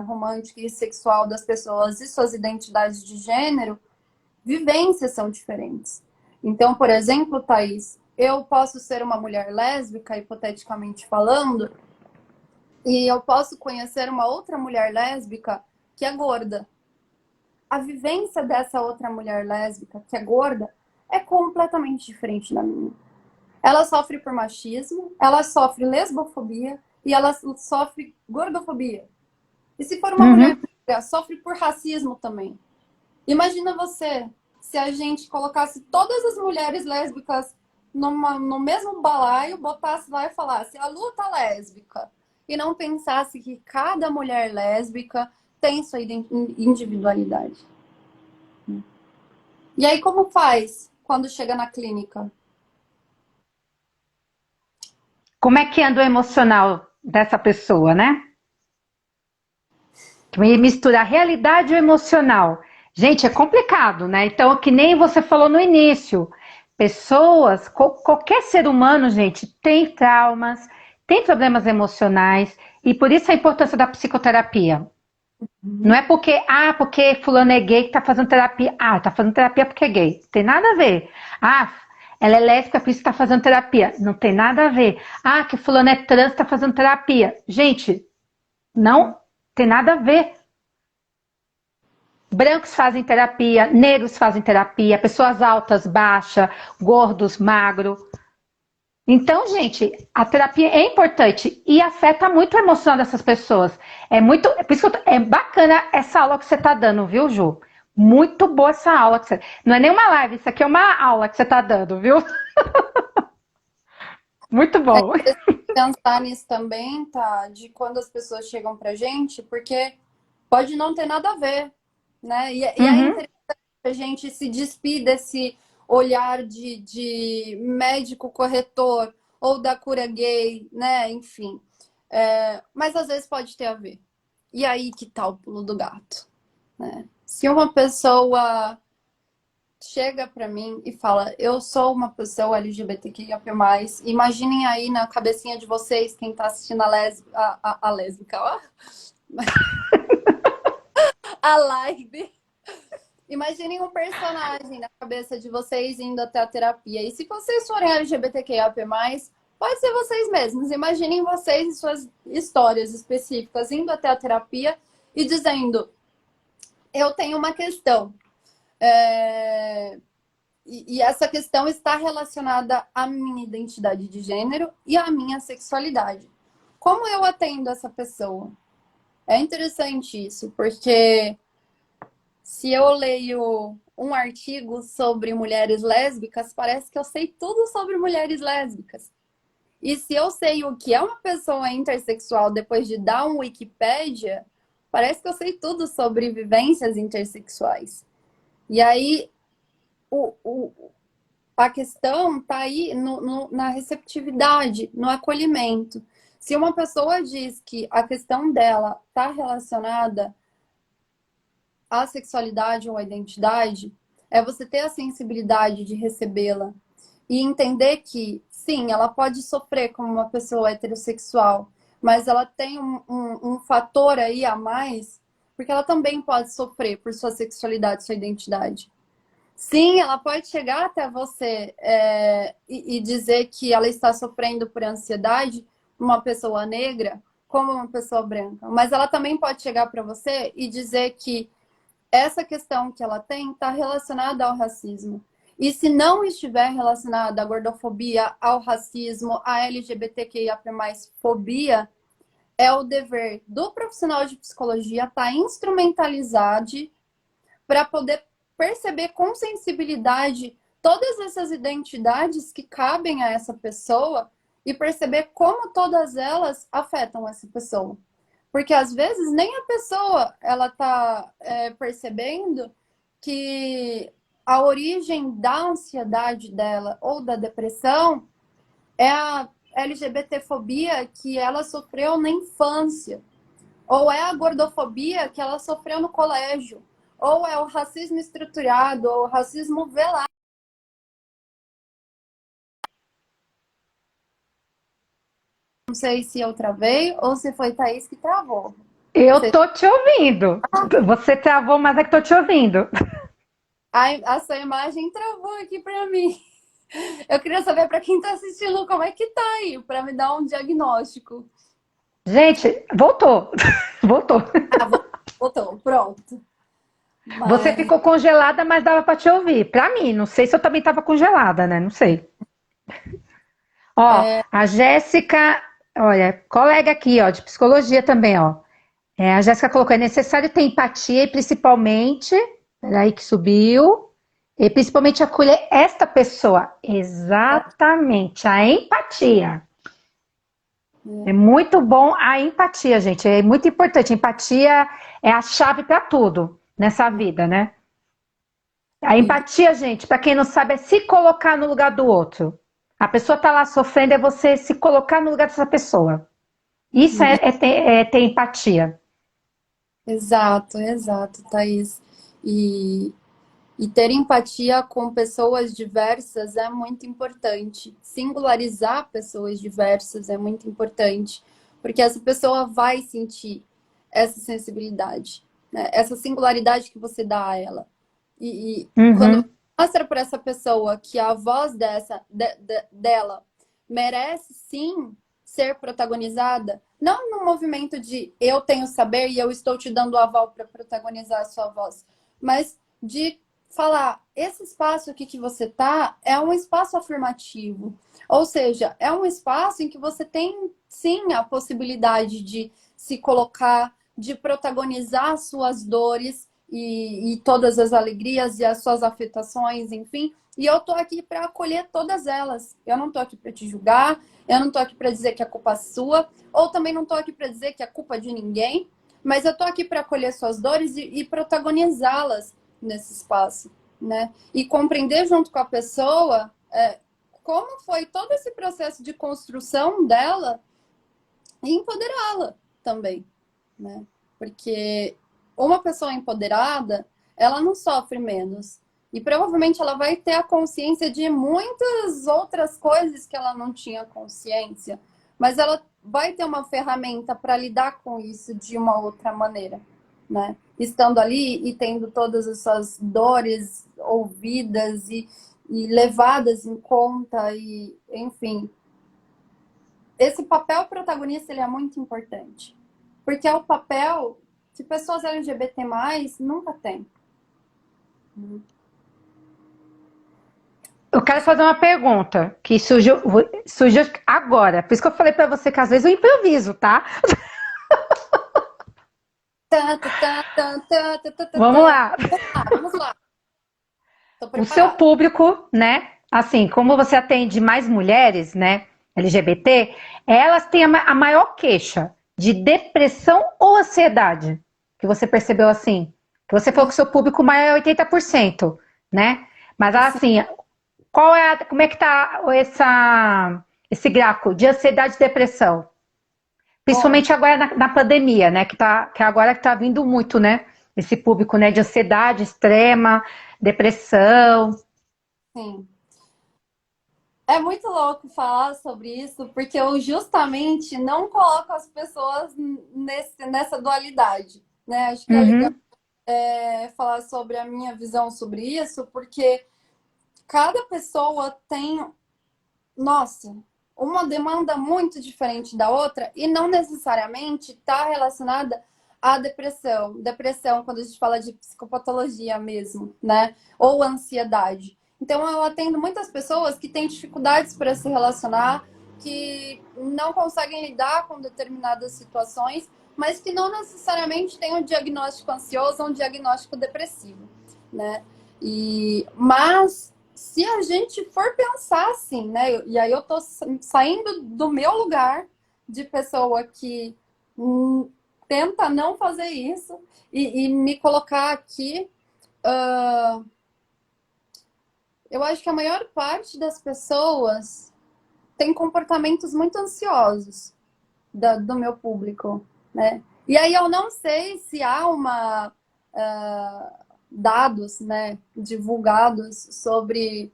romântica e sexual das pessoas e suas identidades de gênero, vivências são diferentes. Então, por exemplo, Thaís, eu posso ser uma mulher lésbica, hipoteticamente falando, e eu posso conhecer uma outra mulher lésbica que é gorda. A vivência dessa outra mulher lésbica que é gorda é completamente diferente da minha. Ela sofre por machismo, ela sofre lesbofobia e ela sofre gordofobia. E se for uma mulher negra, sofre por racismo também. Imagina você, se a gente colocasse todas as mulheres lésbicas no mesmo balaio, botasse lá e falasse a luta lésbica. E não pensasse que cada mulher lésbica tem sua individualidade. E aí, como faz quando chega na clínica? Como é que anda o emocional dessa pessoa, né? Misturar realidade e o emocional. Gente, é complicado, né? Então, que nem você falou no início, pessoas, qualquer ser humano, gente, tem traumas, tem problemas emocionais, e por isso a importância da psicoterapia. Não é porque fulano é gay que tá fazendo terapia. Ah, tá fazendo terapia porque é gay. Tem nada a ver. Ah, ela é lésbica, por isso que tá fazendo terapia. Não tem nada a ver. Ah, que fulano é trans, tá fazendo terapia. Gente, não tem nada a ver. Brancos fazem terapia, negros fazem terapia, pessoas altas, baixas, gordos, magros. Então, gente, a terapia é importante e afeta muito a emoção dessas pessoas. Por isso que é bacana essa aula que você está dando, viu, Ju? Muito boa essa aula. Não é nem uma live, isso aqui é uma aula que você está dando, viu? Muito É bom. interessante pensar nisso também, tá? De quando as pessoas chegam pra gente, porque pode não ter nada a ver, né? E é Uhum. interessante a gente se despir desse olhar de médico corretor ou da cura gay, né? Enfim. Mas às vezes pode ter a ver. E aí que tá o pulo do gato, né? Se uma pessoa chega para mim e fala, eu sou uma pessoa LGBTQIA+, imaginem aí na cabecinha de vocês, quem tá assistindo a lésbica, ó, a live. Imaginem um personagem na cabeça de vocês indo até a terapia. E se vocês forem LGBTQIA+, pode ser vocês mesmos. Imaginem vocês e suas histórias específicas indo até a terapia e dizendo, eu tenho uma questão. E essa questão está relacionada à minha identidade de gênero e à minha sexualidade. Como eu atendo essa pessoa? É interessante isso, porque se eu leio um artigo sobre mulheres lésbicas, parece que eu sei tudo sobre mulheres lésbicas. E se eu sei o que é uma pessoa intersexual depois de dar um Wikipédia, parece que eu sei tudo sobre vivências intersexuais. E aí, a questão está aí na receptividade, no acolhimento. Se uma pessoa diz que a questão dela está relacionada à sexualidade ou à identidade, é você ter a sensibilidade de recebê-la e entender que, sim, ela pode sofrer como uma pessoa heterossexual, mas ela tem um fator aí a mais, porque ela também pode sofrer por sua sexualidade, sua identidade. Sim, ela pode chegar até você e dizer que ela está sofrendo por ansiedade, uma pessoa negra, como uma pessoa branca. Mas ela também pode chegar para você e dizer que essa questão que ela tem está relacionada ao racismo. E se não estiver relacionada à gordofobia, ao racismo, à LGBTQIA+, fobia, é o dever do profissional de psicologia estar instrumentalizado para poder perceber com sensibilidade todas essas identidades que cabem a essa pessoa e perceber como todas elas afetam essa pessoa. Porque às vezes nem a pessoa ela está percebendo que a origem da ansiedade dela ou da depressão é a LGBTfobia que ela sofreu na infância, ou é a gordofobia que ela sofreu no colégio, ou é o racismo estruturado, ou o racismo velado. Não sei se eu travei ou se foi Thaís que travou. Eu tô te ouvindo. Você travou, mas é que tô te ouvindo. A sua imagem travou aqui para mim. Eu queria saber para quem está assistindo como é que tá aí, para me dar um diagnóstico. Gente, voltou. Voltou. Ah, voltou, pronto. Você Mas ficou congelada, mas dava para te ouvir. Para mim, não sei se eu também estava congelada, né? Não sei. Ó, a Jéssica, olha, colega aqui, ó, de psicologia também, ó. A Jéssica colocou, é necessário ter empatia e principalmente, peraí que subiu, e principalmente acolher esta pessoa. Exatamente, a empatia. É muito bom a empatia, gente. É muito importante. A empatia é a chave para tudo nessa vida, né? A empatia, gente, para quem não sabe, é se colocar no lugar do outro. A pessoa tá lá sofrendo, é você se colocar no lugar dessa pessoa. Isso é ter empatia. exato, Thaís. E, e ter empatia com pessoas diversas é muito importante. Singularizar pessoas diversas é muito importante, porque essa pessoa vai sentir essa sensibilidade, né? Essa singularidade que você dá a ela. E quando Uhum. mostra para essa pessoa que a voz dela merece sim ser protagonizada, não no movimento de eu tenho saber e eu estou te dando o aval para protagonizar a sua voz, mas de falar, esse espaço aqui que você tá é um espaço afirmativo. Ou seja, é um espaço em que você tem, sim, a possibilidade de se colocar, de protagonizar as suas dores e todas as alegrias e as suas afetações, enfim. E eu tô aqui para acolher todas elas. Eu não tô aqui para te julgar, eu não tô aqui para dizer que a culpa é sua, ou também não tô aqui para dizer que a culpa é de ninguém, mas eu tô aqui para acolher suas dores e protagonizá-las nesse espaço, né? E compreender junto com a pessoa como foi todo esse processo de construção dela e empoderá-la também, né? Porque uma pessoa empoderada, ela não sofre menos. E provavelmente ela vai ter a consciência de muitas outras coisas que ela não tinha consciência, mas ela vai ter uma ferramenta para lidar com isso de uma outra maneira, né? Estando ali e tendo todas essas dores ouvidas e levadas em conta e, enfim, esse papel protagonista ele é muito importante, porque é o papel que pessoas LGBT+, nunca têm. Eu quero fazer uma pergunta que surgiu agora. Por isso que eu falei pra você que às vezes eu improviso, tá? Vamos lá. Vamos lá. Tô O seu preparada. público, né? Assim, como você atende mais mulheres, né? LGBT, elas têm a maior queixa de depressão ou ansiedade? Que você percebeu assim? Que você falou que o seu público maior é 80%, né? Mas assim, como é que tá esse gráfico de ansiedade e depressão? Olha, Principalmente agora na pandemia, né? Que agora que tá vindo muito, né? Esse público, né? De ansiedade extrema, depressão. sim. É muito louco falar sobre isso, porque eu justamente não coloco as pessoas nessa dualidade, né? Acho que é legal Uhum, falar sobre a minha visão sobre isso, porque cada pessoa tem, nossa, uma demanda muito diferente da outra e não necessariamente está relacionada à depressão. Depressão, quando a gente fala de psicopatologia mesmo, né? Ou ansiedade. Então, eu atendo muitas pessoas que têm dificuldades para se relacionar, que não conseguem lidar com determinadas situações, mas que não necessariamente têm um diagnóstico ansioso ou um diagnóstico depressivo, né? Mas se a gente for pensar assim, né? E aí eu tô saindo do meu lugar de pessoa que tenta não fazer isso e me colocar aqui. Eu acho que a maior parte das pessoas tem comportamentos muito ansiosos do meu público, né? E aí eu não sei se há dados, né, divulgados sobre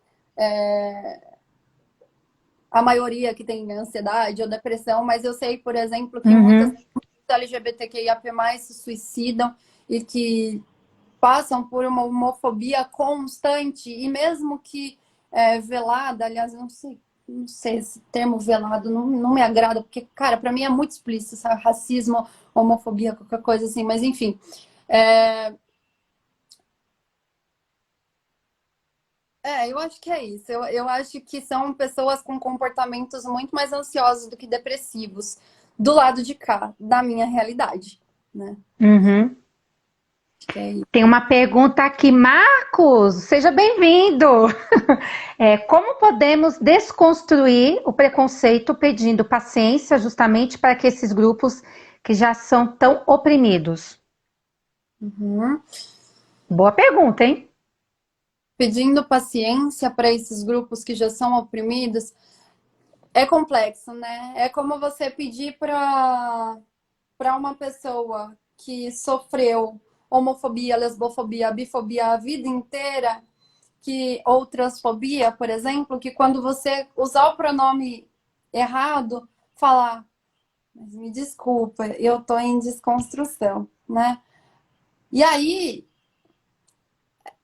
a maioria que tem ansiedade ou depressão, mas eu sei, por exemplo, que muitas uhum. LGBTQIAP+, se suicidam e que passam por uma homofobia constante e mesmo que velada, aliás, eu não sei esse termo velado, não me agrada, porque, cara, para mim é muito explícito, sabe? Racismo, homofobia, qualquer coisa assim, mas enfim. Eu acho que é isso. Eu acho que são pessoas com comportamentos muito mais ansiosos do que depressivos, do lado de cá, da minha realidade, né? Uhum. Acho que é isso. Tem uma pergunta aqui, Marcos, seja bem-vindo. Como podemos desconstruir o preconceito pedindo paciência justamente para que esses grupos que já são tão oprimidos? Uhum. Boa pergunta, hein? Pedindo paciência para esses grupos que já são oprimidos é complexo, né? É como você pedir para uma pessoa que sofreu homofobia, lesbofobia, bifobia a vida inteira, ou transfobia, por exemplo, que quando você usar o pronome errado, falar, mas me desculpa, eu tô em desconstrução, né? E aí,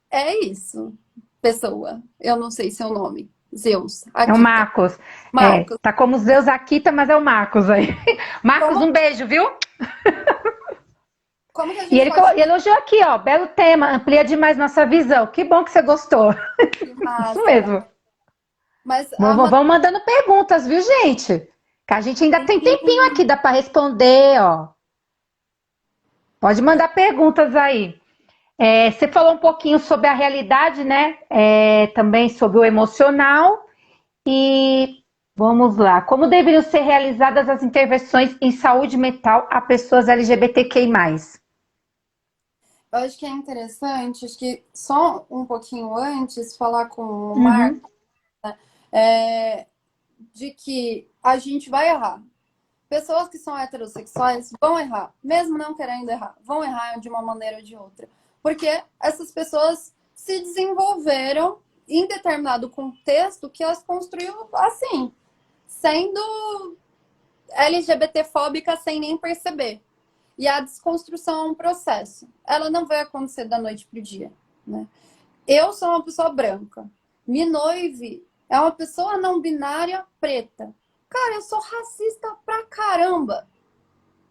é isso, pessoa. Eu não sei seu nome. Zeus, É o Akita, Marcos. Marcos. Tá como Zeus Akita, mas é o Marcos aí. Marcos, Como um beijo, viu? Como que a E gente ele pode elogiou aqui, ó, belo tema, amplia demais nossa visão. Que bom que você gostou. ter Isso massa? mesmo. Mas Vamos mandando perguntas, viu, gente? Que a gente ainda tem tempinho aqui, dá para responder, ó. Pode mandar perguntas aí. Você falou um pouquinho sobre a realidade, né? Também sobre o emocional. E vamos lá. Como deveriam ser realizadas as intervenções em saúde mental a pessoas LGBTQI+. eu acho que é interessante, acho que só um pouquinho antes, falar com o Uhum. Marco, é, de que a gente vai errar. Pessoas que são heterossexuais vão errar, mesmo não querendo errar, vão errar de uma maneira ou de outra. Porque essas pessoas se desenvolveram em determinado contexto que elas construíram assim, sendo LGBT-fóbica sem nem perceber. E a desconstrução é um processo. Ela não vai acontecer da noite pro dia, né? Eu sou uma pessoa branca. Me noive é uma pessoa não binária preta. Cara, eu sou racista pra caramba.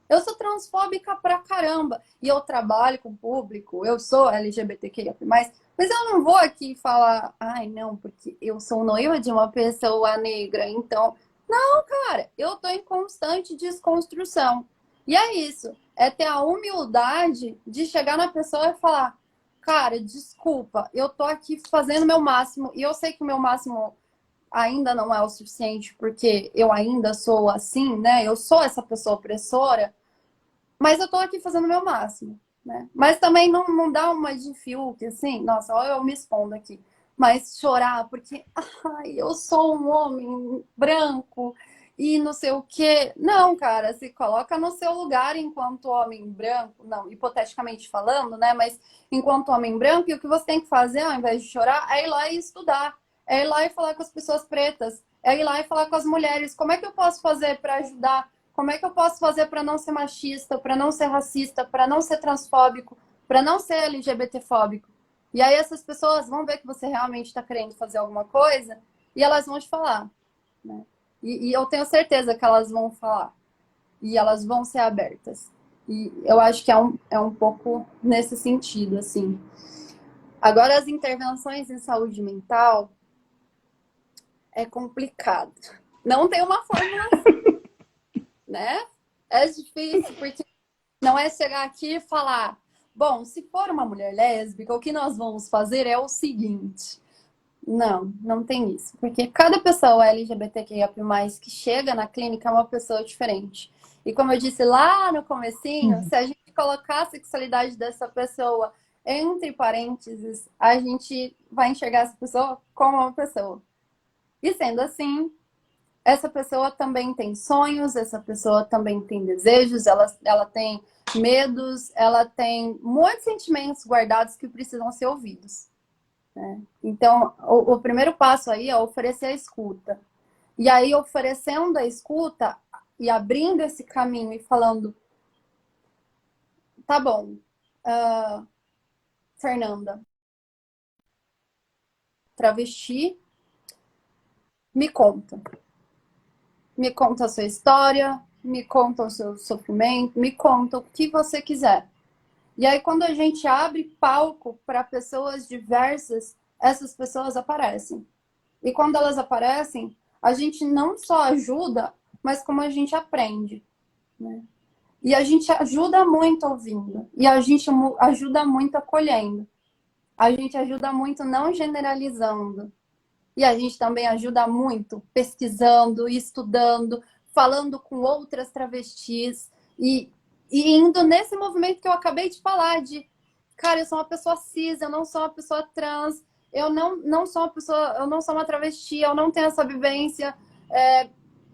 Eu sou transfóbica pra caramba. E eu trabalho com o público, eu sou LGBTQIA+, mas eu não vou aqui falar, ai, não, porque eu sou noiva de uma pessoa negra, então... Não, cara, eu tô em constante desconstrução. E é isso, é ter a humildade de chegar na pessoa e falar, cara, desculpa, eu tô aqui fazendo o meu máximo, e eu sei que o meu máximo ainda não é o suficiente, porque eu ainda sou assim, né? Eu sou essa pessoa opressora, mas eu tô aqui fazendo o meu máximo, né? Mas também não dá uma de Fiuk, assim, nossa, olha eu me expondo aqui. Mas chorar porque, ai, eu sou um homem branco e não sei o quê. Não, cara, se coloca no seu lugar enquanto homem branco, não, hipoteticamente falando, né? Mas enquanto homem branco, e o que você tem que fazer, ao invés de chorar, é ir lá e estudar. É ir lá e falar com as pessoas pretas. É ir lá e falar com as mulheres. Como é que eu posso fazer para ajudar? Como é que eu posso fazer para não ser machista, para não ser racista, para não ser transfóbico, para não ser LGBTfóbico? E aí essas pessoas vão ver que você realmente está querendo fazer alguma coisa e elas vão te falar, né? E eu tenho certeza que elas vão falar. E elas vão ser abertas. E eu acho que é um pouco nesse sentido, assim. Agora, as intervenções em saúde mental é complicado. Não tem uma fórmula, né? É difícil, porque não é chegar aqui e falar, bom, se for uma mulher lésbica, o que nós vamos fazer é o seguinte. Não tem isso. Porque cada pessoa LGBTQIA+, que chega na clínica é uma pessoa diferente. E como eu disse lá no comecinho, Uhum. se a gente colocar a sexualidade dessa pessoa entre parênteses, a gente vai enxergar essa pessoa como uma pessoa. E sendo assim, essa pessoa também tem sonhos, essa pessoa também tem desejos, ela tem medos, ela tem muitos sentimentos guardados que precisam ser ouvidos, né? Então, o primeiro passo aí é oferecer a escuta. E aí, oferecendo a escuta e abrindo esse caminho e falando, tá bom, Fernanda, travesti, me conta. Me conta a sua história, me conta o seu sofrimento, me conta o que você quiser. E aí, quando a gente abre palco para pessoas diversas, essas pessoas aparecem. E quando elas aparecem, a gente não só ajuda, mas como a gente aprende, né? E a gente ajuda muito ouvindo. E a gente ajuda muito acolhendo. A gente ajuda muito não generalizando. E a gente também ajuda muito pesquisando, estudando, falando com outras travestis e indo nesse movimento que eu acabei de falar de, cara, eu sou uma pessoa cis, eu não sou uma pessoa trans, eu não sou uma pessoa, eu não sou uma travesti, eu não tenho essa vivência.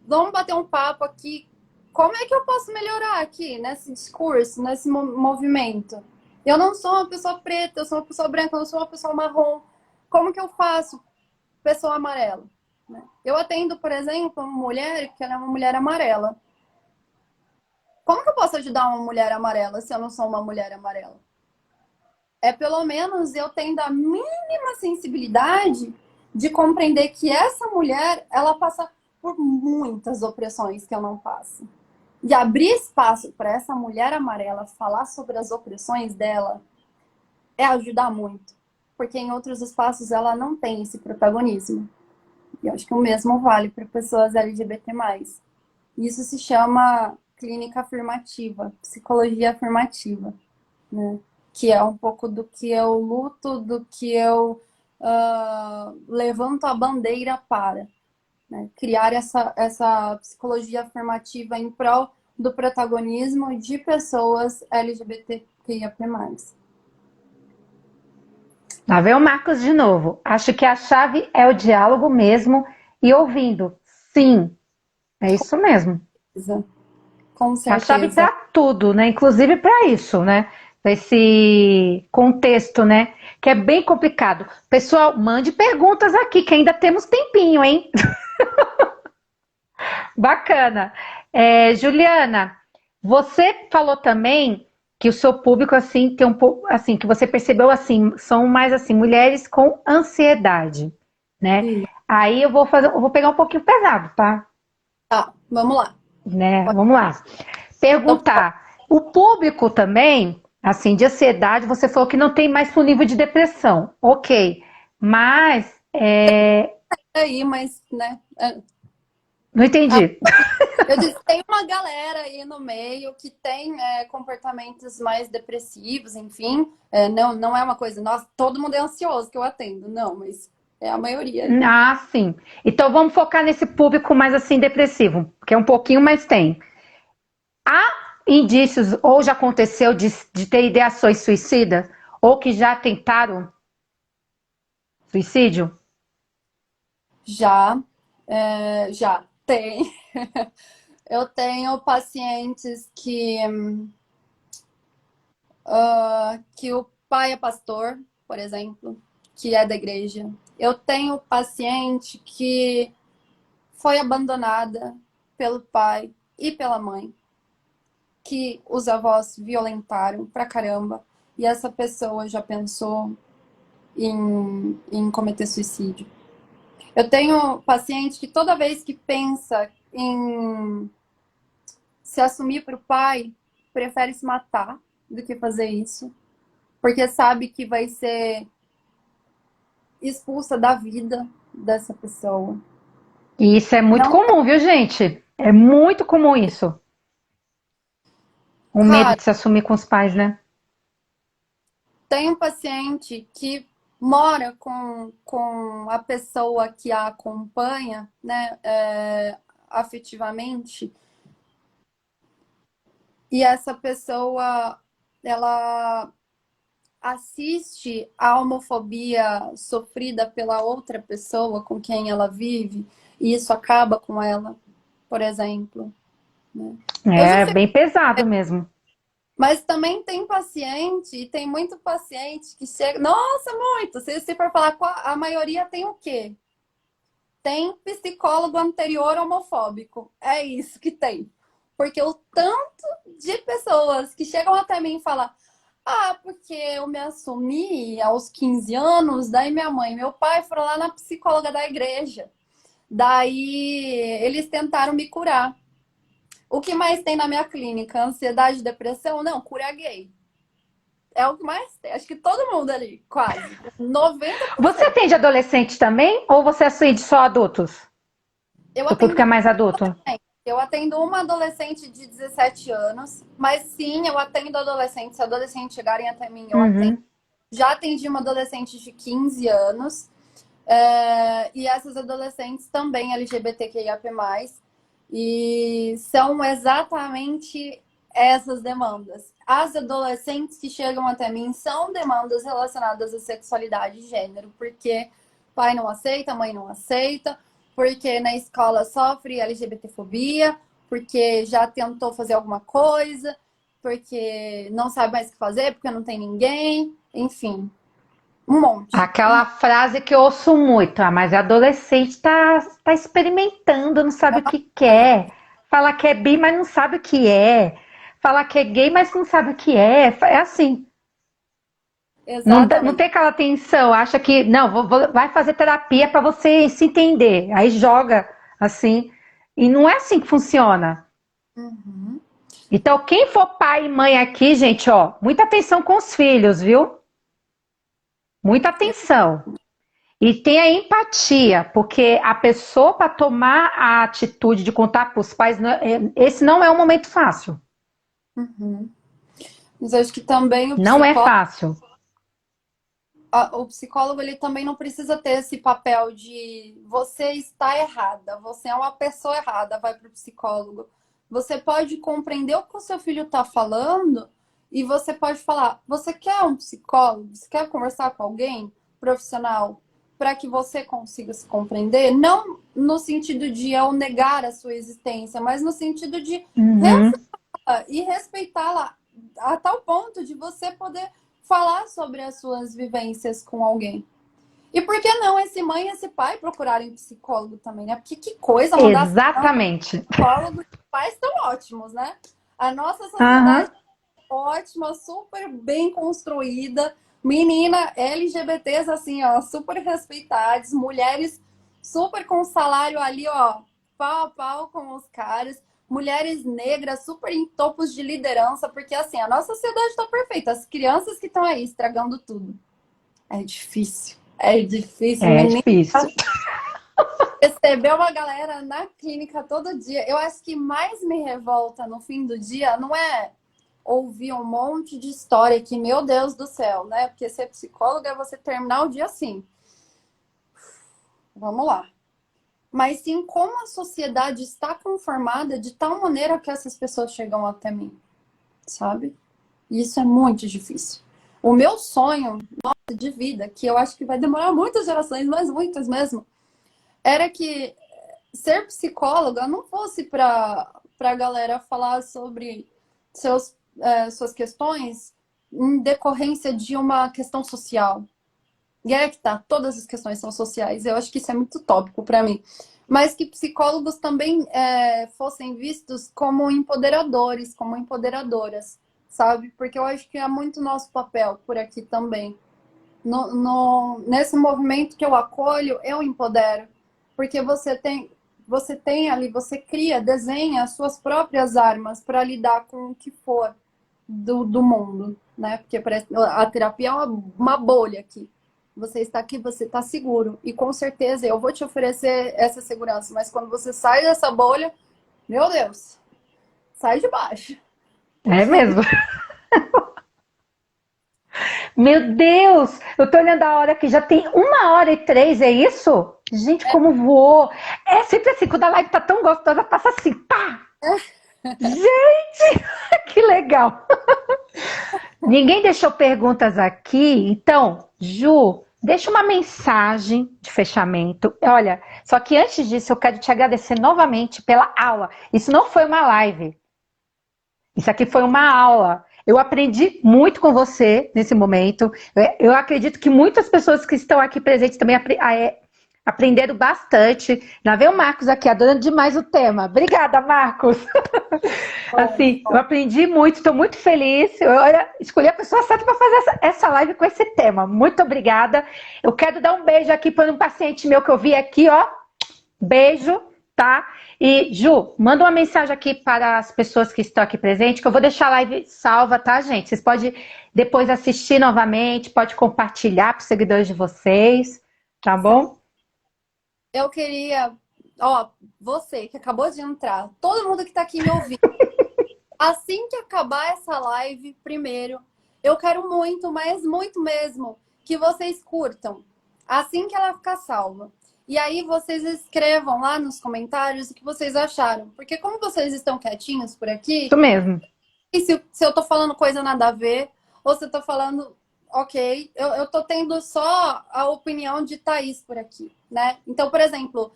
Vamos bater um papo aqui. Como é que eu posso melhorar aqui nesse discurso, nesse movimento? Eu não sou uma pessoa preta, eu sou uma pessoa branca, eu não sou uma pessoa marrom. Como que eu faço? Pessoa amarela, né? Eu atendo, por exemplo, uma mulher que ela é uma mulher amarela. Como que eu posso ajudar uma mulher amarela se eu não sou uma mulher amarela? É pelo menos eu tendo a mínima sensibilidade de compreender que essa mulher, ela passa por muitas opressões que eu não passo. e abrir espaço para essa mulher amarela falar sobre as opressões dela é ajudar muito. Porque em outros espaços ela não tem esse protagonismo. E eu acho que o mesmo vale para pessoas LGBT+. Isso se chama clínica afirmativa, psicologia afirmativa, né? Que é um pouco do que eu luto, do que eu levanto a bandeira para, né? Criar essa psicologia afirmativa em prol do protagonismo de pessoas LGBTQIA+. Lá vem o Marcos de novo. Acho que a chave é o diálogo mesmo e ouvindo. Sim, é isso mesmo. Com A chave certeza. para tudo, né? Inclusive para isso, né? Pra esse contexto, né? Que é bem complicado. Pessoal, mande perguntas aqui, que ainda temos tempinho, hein? Bacana. Juliana, você falou também que o seu público assim tem um pouco assim que você percebeu assim são mais assim mulheres com ansiedade, né? Sim. Aí eu vou pegar um pouquinho pesado, tá? Tá, vamos lá. Né? Vamos lá. Então, Perguntar. O público também, assim, de ansiedade, você falou que não tem mais pro nível de depressão, ok? Mas aí, mas, né? não entendi. Eu disse, tem uma galera aí no meio que tem comportamentos mais depressivos, enfim. Não é uma coisa, nossa, todo mundo é ansioso que eu atendo. Não, mas é a maioria aí. Ah, sim. Então vamos focar nesse público mais assim depressivo, que é um pouquinho, mas tem. Há indícios, ou já aconteceu, de ter ideações suicidas, ou que já tentaram suicídio? Já tem. Eu tenho pacientes que o pai é pastor, por exemplo, que é da igreja. Eu tenho paciente que foi abandonada pelo pai e pela mãe, que os avós violentaram pra caramba, e essa pessoa já pensou em cometer suicídio. Eu tenho paciente que toda vez que pensa em se assumir para o pai, prefere se matar do que fazer isso, porque sabe que vai ser expulsa da vida dessa pessoa. E isso é muito Não, comum, viu, gente? É muito comum isso. O medo cara, de se assumir com os pais, né? tem um paciente que mora com a pessoa que a acompanha, né, afetivamente, e essa pessoa, ela assiste a homofobia sofrida pela outra pessoa com quem ela vive, e isso acaba com ela, por exemplo, né? Eu já É fiz, bem pesado mesmo. mas também tem paciente, e tem muito paciente que chega. Nossa, muito! Se for falar, a maioria tem o quê? Tem psicólogo anterior homofóbico. É isso que tem. Porque o tanto de pessoas que chegam até mim e falam: ah, porque eu me assumi aos 15 anos, daí minha mãe e meu pai foram lá na psicóloga da igreja. Daí eles tentaram me curar. O que mais tem na minha clínica? Ansiedade, depressão? Não, cura gay. É o que mais tem. Acho que todo mundo ali, quase. Você 90%. atende adolescente também? Ou você atende só adultos? Eu Seu público é atendo mais adulto? Eu atendo uma adolescente de 17 anos, mas sim, eu atendo adolescentes. Se adolescentes chegarem até mim, eu atendo. Uhum. Já atendi uma adolescente de 15 anos, e essas adolescentes também LGBTQIAP+, e são exatamente essas demandas. As adolescentes que chegam até mim são demandas relacionadas à sexualidade e gênero, porque pai não aceita, mãe não aceita, porque na escola sofre LGBTfobia, porque já tentou fazer alguma coisa, porque não sabe mais o que fazer, porque não tem ninguém, enfim, um monte. Aquela frase que eu ouço muito, mas a adolescente tá experimentando, não sabe o que quer. Fala que é bi, mas não sabe o que é. Fala que é gay, mas não sabe o que é. É assim. Não Exatamente. tem aquela tensão, acha que não, vai fazer terapia para você se entender. Aí joga assim. E não é assim que funciona. Então, quem for pai e mãe aqui, gente, ó, muita atenção com os filhos, viu? Muita atenção. E tenha empatia, porque a pessoa para tomar a atitude de contar para os pais, esse não é um momento fácil. Uhum. Mas eu acho que também Não é fácil. o psicólogo ele também não precisa ter esse papel de você está errada, você é uma pessoa errada, vai para o psicólogo. Você pode compreender o que o seu filho está falando e você pode falar: você quer um psicólogo? Você quer conversar com alguém profissional para que você consiga se compreender? Não no sentido de eu negar a sua existência, mas no sentido de Uhum. e respeitá-la a tal ponto de você poder falar sobre as suas vivências com alguém. E por que não esse mãe e esse pai procurarem psicólogo também, né? Porque que coisa mandar Exatamente. psicólogo, pais tão ótimos, né? A nossa sociedade Uhum. é ótima, super bem construída, menina LGBTs assim, ó, super respeitadas, mulheres super com salário ali, ó, pau a pau com os caras, mulheres negras super em topos de liderança, porque assim, a nossa sociedade tá perfeita, as crianças que estão aí estragando tudo. É difícil, É menina. difícil. Receber uma galera na clínica todo dia. Eu acho que mais me revolta no fim do dia não é ouvir um monte de história que, meu Deus do céu, né? Porque ser psicóloga é você terminar o dia assim. Vamos lá. Mas sim como a sociedade está conformada de tal maneira que essas pessoas chegam até mim, sabe? E isso é muito difícil. O meu sonho, nossa, de vida, que eu acho que vai demorar muitas gerações, mas muitas mesmo, era que ser psicóloga não fosse para a galera falar sobre suas questões em decorrência de uma questão social. E é que tá, todas as questões são sociais. Eu acho que isso é muito tópico para mim. Mas que psicólogos também fossem vistos como empoderadores, como empoderadoras, sabe? Porque eu acho que é muito nosso papel por aqui também. Nesse movimento que eu acolho, eu empodero. Porque você tem ali, você cria, desenha as suas próprias armas para lidar com o que for do mundo, né? Porque a terapia é uma bolha aqui. Você está aqui, você está seguro. E com certeza eu vou te oferecer essa segurança. Mas quando você sai dessa bolha, meu Deus, sai de baixo. É mesmo. Meu Deus! Eu tô olhando a hora que já tem 1h03, é isso? Gente, como voou! É sempre assim, quando a live tá tão gostosa, passa assim, pá! Gente, que legal! Ninguém deixou perguntas aqui, então, Ju, deixa uma mensagem de fechamento. Olha, só que antes disso, eu quero te agradecer novamente pela aula. Isso não foi uma live, isso aqui foi uma aula. Eu aprendi muito com você nesse momento. Eu acredito que muitas pessoas que estão aqui presentes também aprenderam bastante. Já veio o Marcos aqui, adorando demais o tema. Obrigada, Marcos. Assim, eu aprendi muito, estou muito feliz. Eu escolhi a pessoa certa para fazer essa live com esse tema. Muito obrigada. Eu quero dar um beijo aqui para um paciente meu que eu vi aqui, ó. Beijo, tá? E, Ju, manda uma mensagem aqui para as pessoas que estão aqui presentes, que eu vou deixar a live salva, tá, gente? Vocês podem depois assistir novamente, pode compartilhar para os seguidores de vocês, tá bom? Eu queria, ó, você que acabou de entrar, todo mundo que tá aqui me ouvindo, assim que acabar essa live, primeiro, eu quero muito, mas muito mesmo, que vocês curtam, assim que ela ficar salva. E aí vocês escrevam lá nos comentários o que vocês acharam. Porque como vocês estão quietinhos por aqui, Isso mesmo. e se eu tô falando coisa nada a ver, ou se eu tô falando, ok, eu tô tendo só a opinião de Thaís por aqui, né? Então, por exemplo,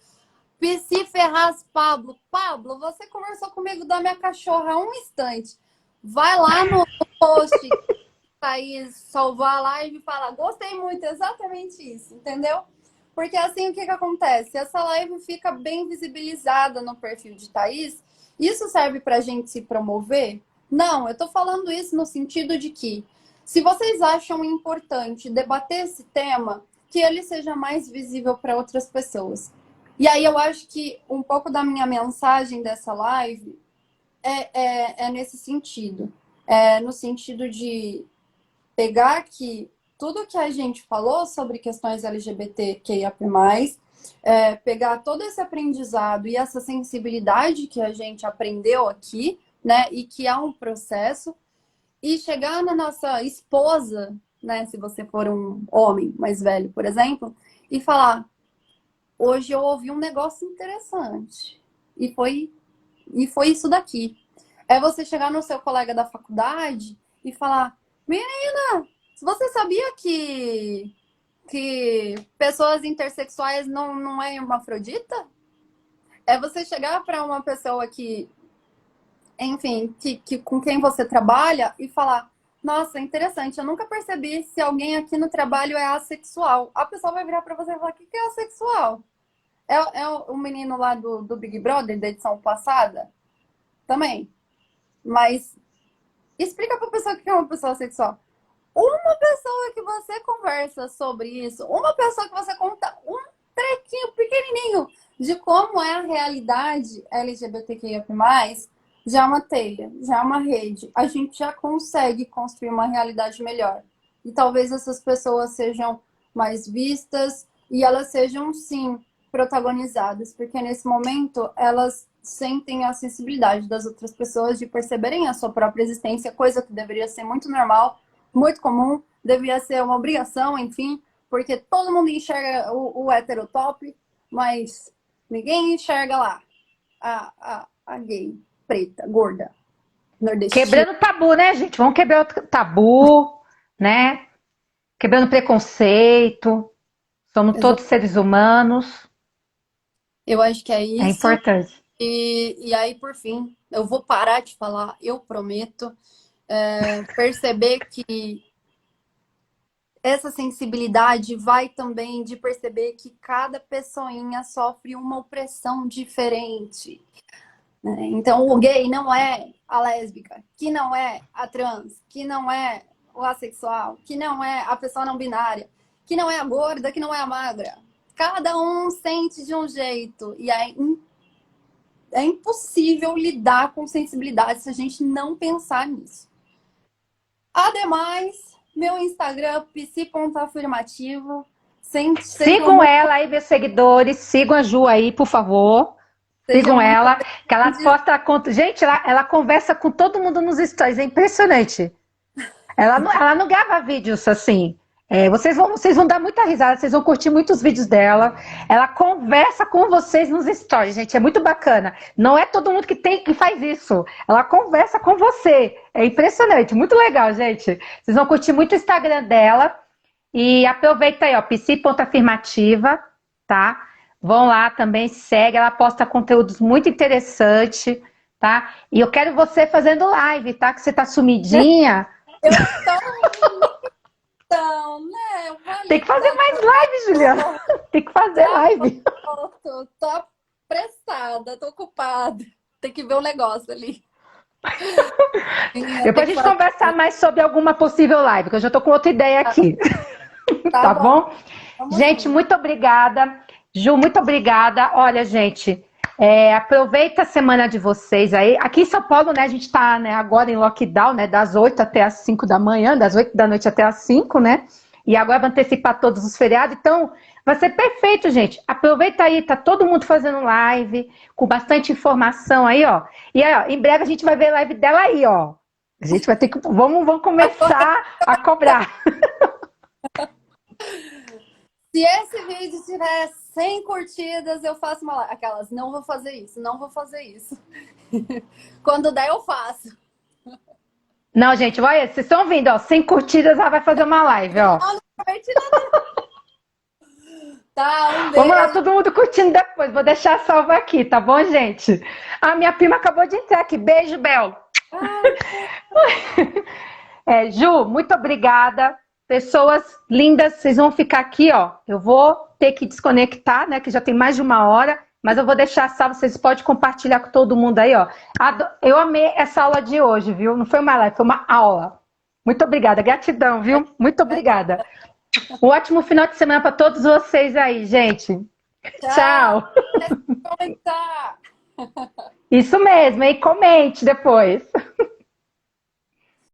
Psi Ferraz Pablo. Pablo, você conversou comigo da minha cachorra há um instante. Vai lá no post, Thaís, salvar a live e fala, gostei muito, exatamente isso, entendeu? Porque assim, o que acontece? Essa live fica bem visibilizada no perfil de Thaís. Isso serve para a gente se promover? Não, eu tô falando isso no sentido de que, se vocês acham importante debater esse tema, que ele seja mais visível para outras pessoas. E aí eu acho que um pouco da minha mensagem dessa live é nesse sentido. É no sentido de pegar aqui tudo que a gente falou sobre questões LGBTQIA+, pegar todo esse aprendizado e essa sensibilidade que a gente aprendeu aqui, né, e que é um processo, e chegar na nossa esposa, né, se você for um homem mais velho, por exemplo, e falar: hoje eu ouvi um negócio interessante, e foi isso daqui. É você chegar no seu colega da faculdade e falar: menina, você sabia que pessoas intersexuais não é hermafrodita? É você chegar para uma pessoa que, enfim, com quem você trabalha e falar: nossa, interessante, eu nunca percebi se alguém aqui no trabalho é assexual. A pessoa vai virar para você e falar: o que é assexual? É o menino lá do Big Brother, da edição passada? Também. Mas explica para a pessoa o que é uma pessoa sexual. Uma pessoa que você conversa sobre isso, uma pessoa que você conta um trequinho pequenininho de como é a realidade LGBTQIA+, já é uma teia, já é uma rede. A gente já consegue construir uma realidade melhor. E talvez essas pessoas sejam mais vistas e elas sejam, sim, protagonizadas, porque nesse momento elas sentem a sensibilidade das outras pessoas de perceberem a sua própria existência, coisa que deveria ser muito normal, muito comum, deveria ser uma obrigação, enfim, porque todo mundo enxerga o heterotop, mas ninguém enxerga lá a gay, preta, gorda, nordestina. Quebrando tabu, né, gente? Vamos quebrar o tabu, né? Quebrando preconceito. Somos todos seres humanos. Eu acho que é É isso. importante. E aí, por fim, eu vou parar de falar, eu prometo, perceber que essa sensibilidade vai também de perceber que cada pessoinha sofre uma opressão diferente, né? Então, o gay não é a lésbica, que não é a trans, que não é o assexual, que não é a pessoa não binária, que não é a gorda, que não é a magra. Cada um sente de um jeito. E é impossível lidar com sensibilidade se a gente não pensar nisso. Ademais, meu Instagram, psi.afirmativo. Sigam ela aí, meus seguidores. Sigam a Ju aí, por favor. Sigam ela, que ela posta conta. Gente, ela conversa com todo mundo nos stories, é impressionante. Ela não grava vídeos assim. Vocês vão dar muita risada, vocês vão curtir muitos vídeos dela. Ela conversa com vocês nos stories, gente, é muito bacana. Não é todo mundo que faz isso. Ela conversa com você. É impressionante, muito legal, gente. Vocês vão curtir muito o Instagram dela. E aproveita aí, ó, psi.afirmativa, tá? Vão lá também, segue, ela posta conteúdos muito interessantes, tá? E eu quero você fazendo live, tá? Que você tá sumidinha. Eu então, né? Tem que fazer mais live, Juliana. Tem que fazer live. Tô apressada, tô ocupada. Tem que ver um negócio ali. Depois a gente conversar mais sobre alguma possível live, que eu já tô com outra ideia aqui. Tá bom? Gente, muito obrigada. Ju, muito obrigada. Olha, gente, aproveita a semana de vocês aí. Aqui em São Paulo, né, a gente tá, né, agora em lockdown, né, das 8 até as 5 da manhã, das 8 da noite até as 5, né? E agora vai antecipar todos os feriados, então vai ser perfeito, gente. Aproveita aí, tá todo mundo fazendo live, com bastante informação aí, ó. E aí, ó, em breve a gente vai ver a live dela aí, ó. A gente vai ter que... Vamos começar a cobrar. Se esse vídeo tiver 100 curtidas, eu faço uma live. Aquelas, não vou fazer isso, não vou fazer isso. Quando der, eu faço. Não, gente, olha, vocês estão ouvindo, ó, 100 curtidas, ela vai fazer uma live, ó. Tá, um beijo. Vamos lá, todo mundo curtindo depois, vou deixar salvo aqui, tá bom, gente? A minha prima acabou de entrar aqui, beijo, Bel. Ju, muito obrigada. Pessoas lindas, vocês vão ficar aqui, ó. Eu vou ter que desconectar, né? Que já tem mais de 1 hora, mas eu vou deixar salvo. Vocês podem compartilhar com todo mundo aí, ó. Eu amei essa aula de hoje, viu? Não foi uma live, foi uma aula. Muito obrigada, gratidão, viu? Muito obrigada. Um ótimo final de semana para todos vocês aí, gente. Tchau. Tchau. Isso mesmo, e comente depois.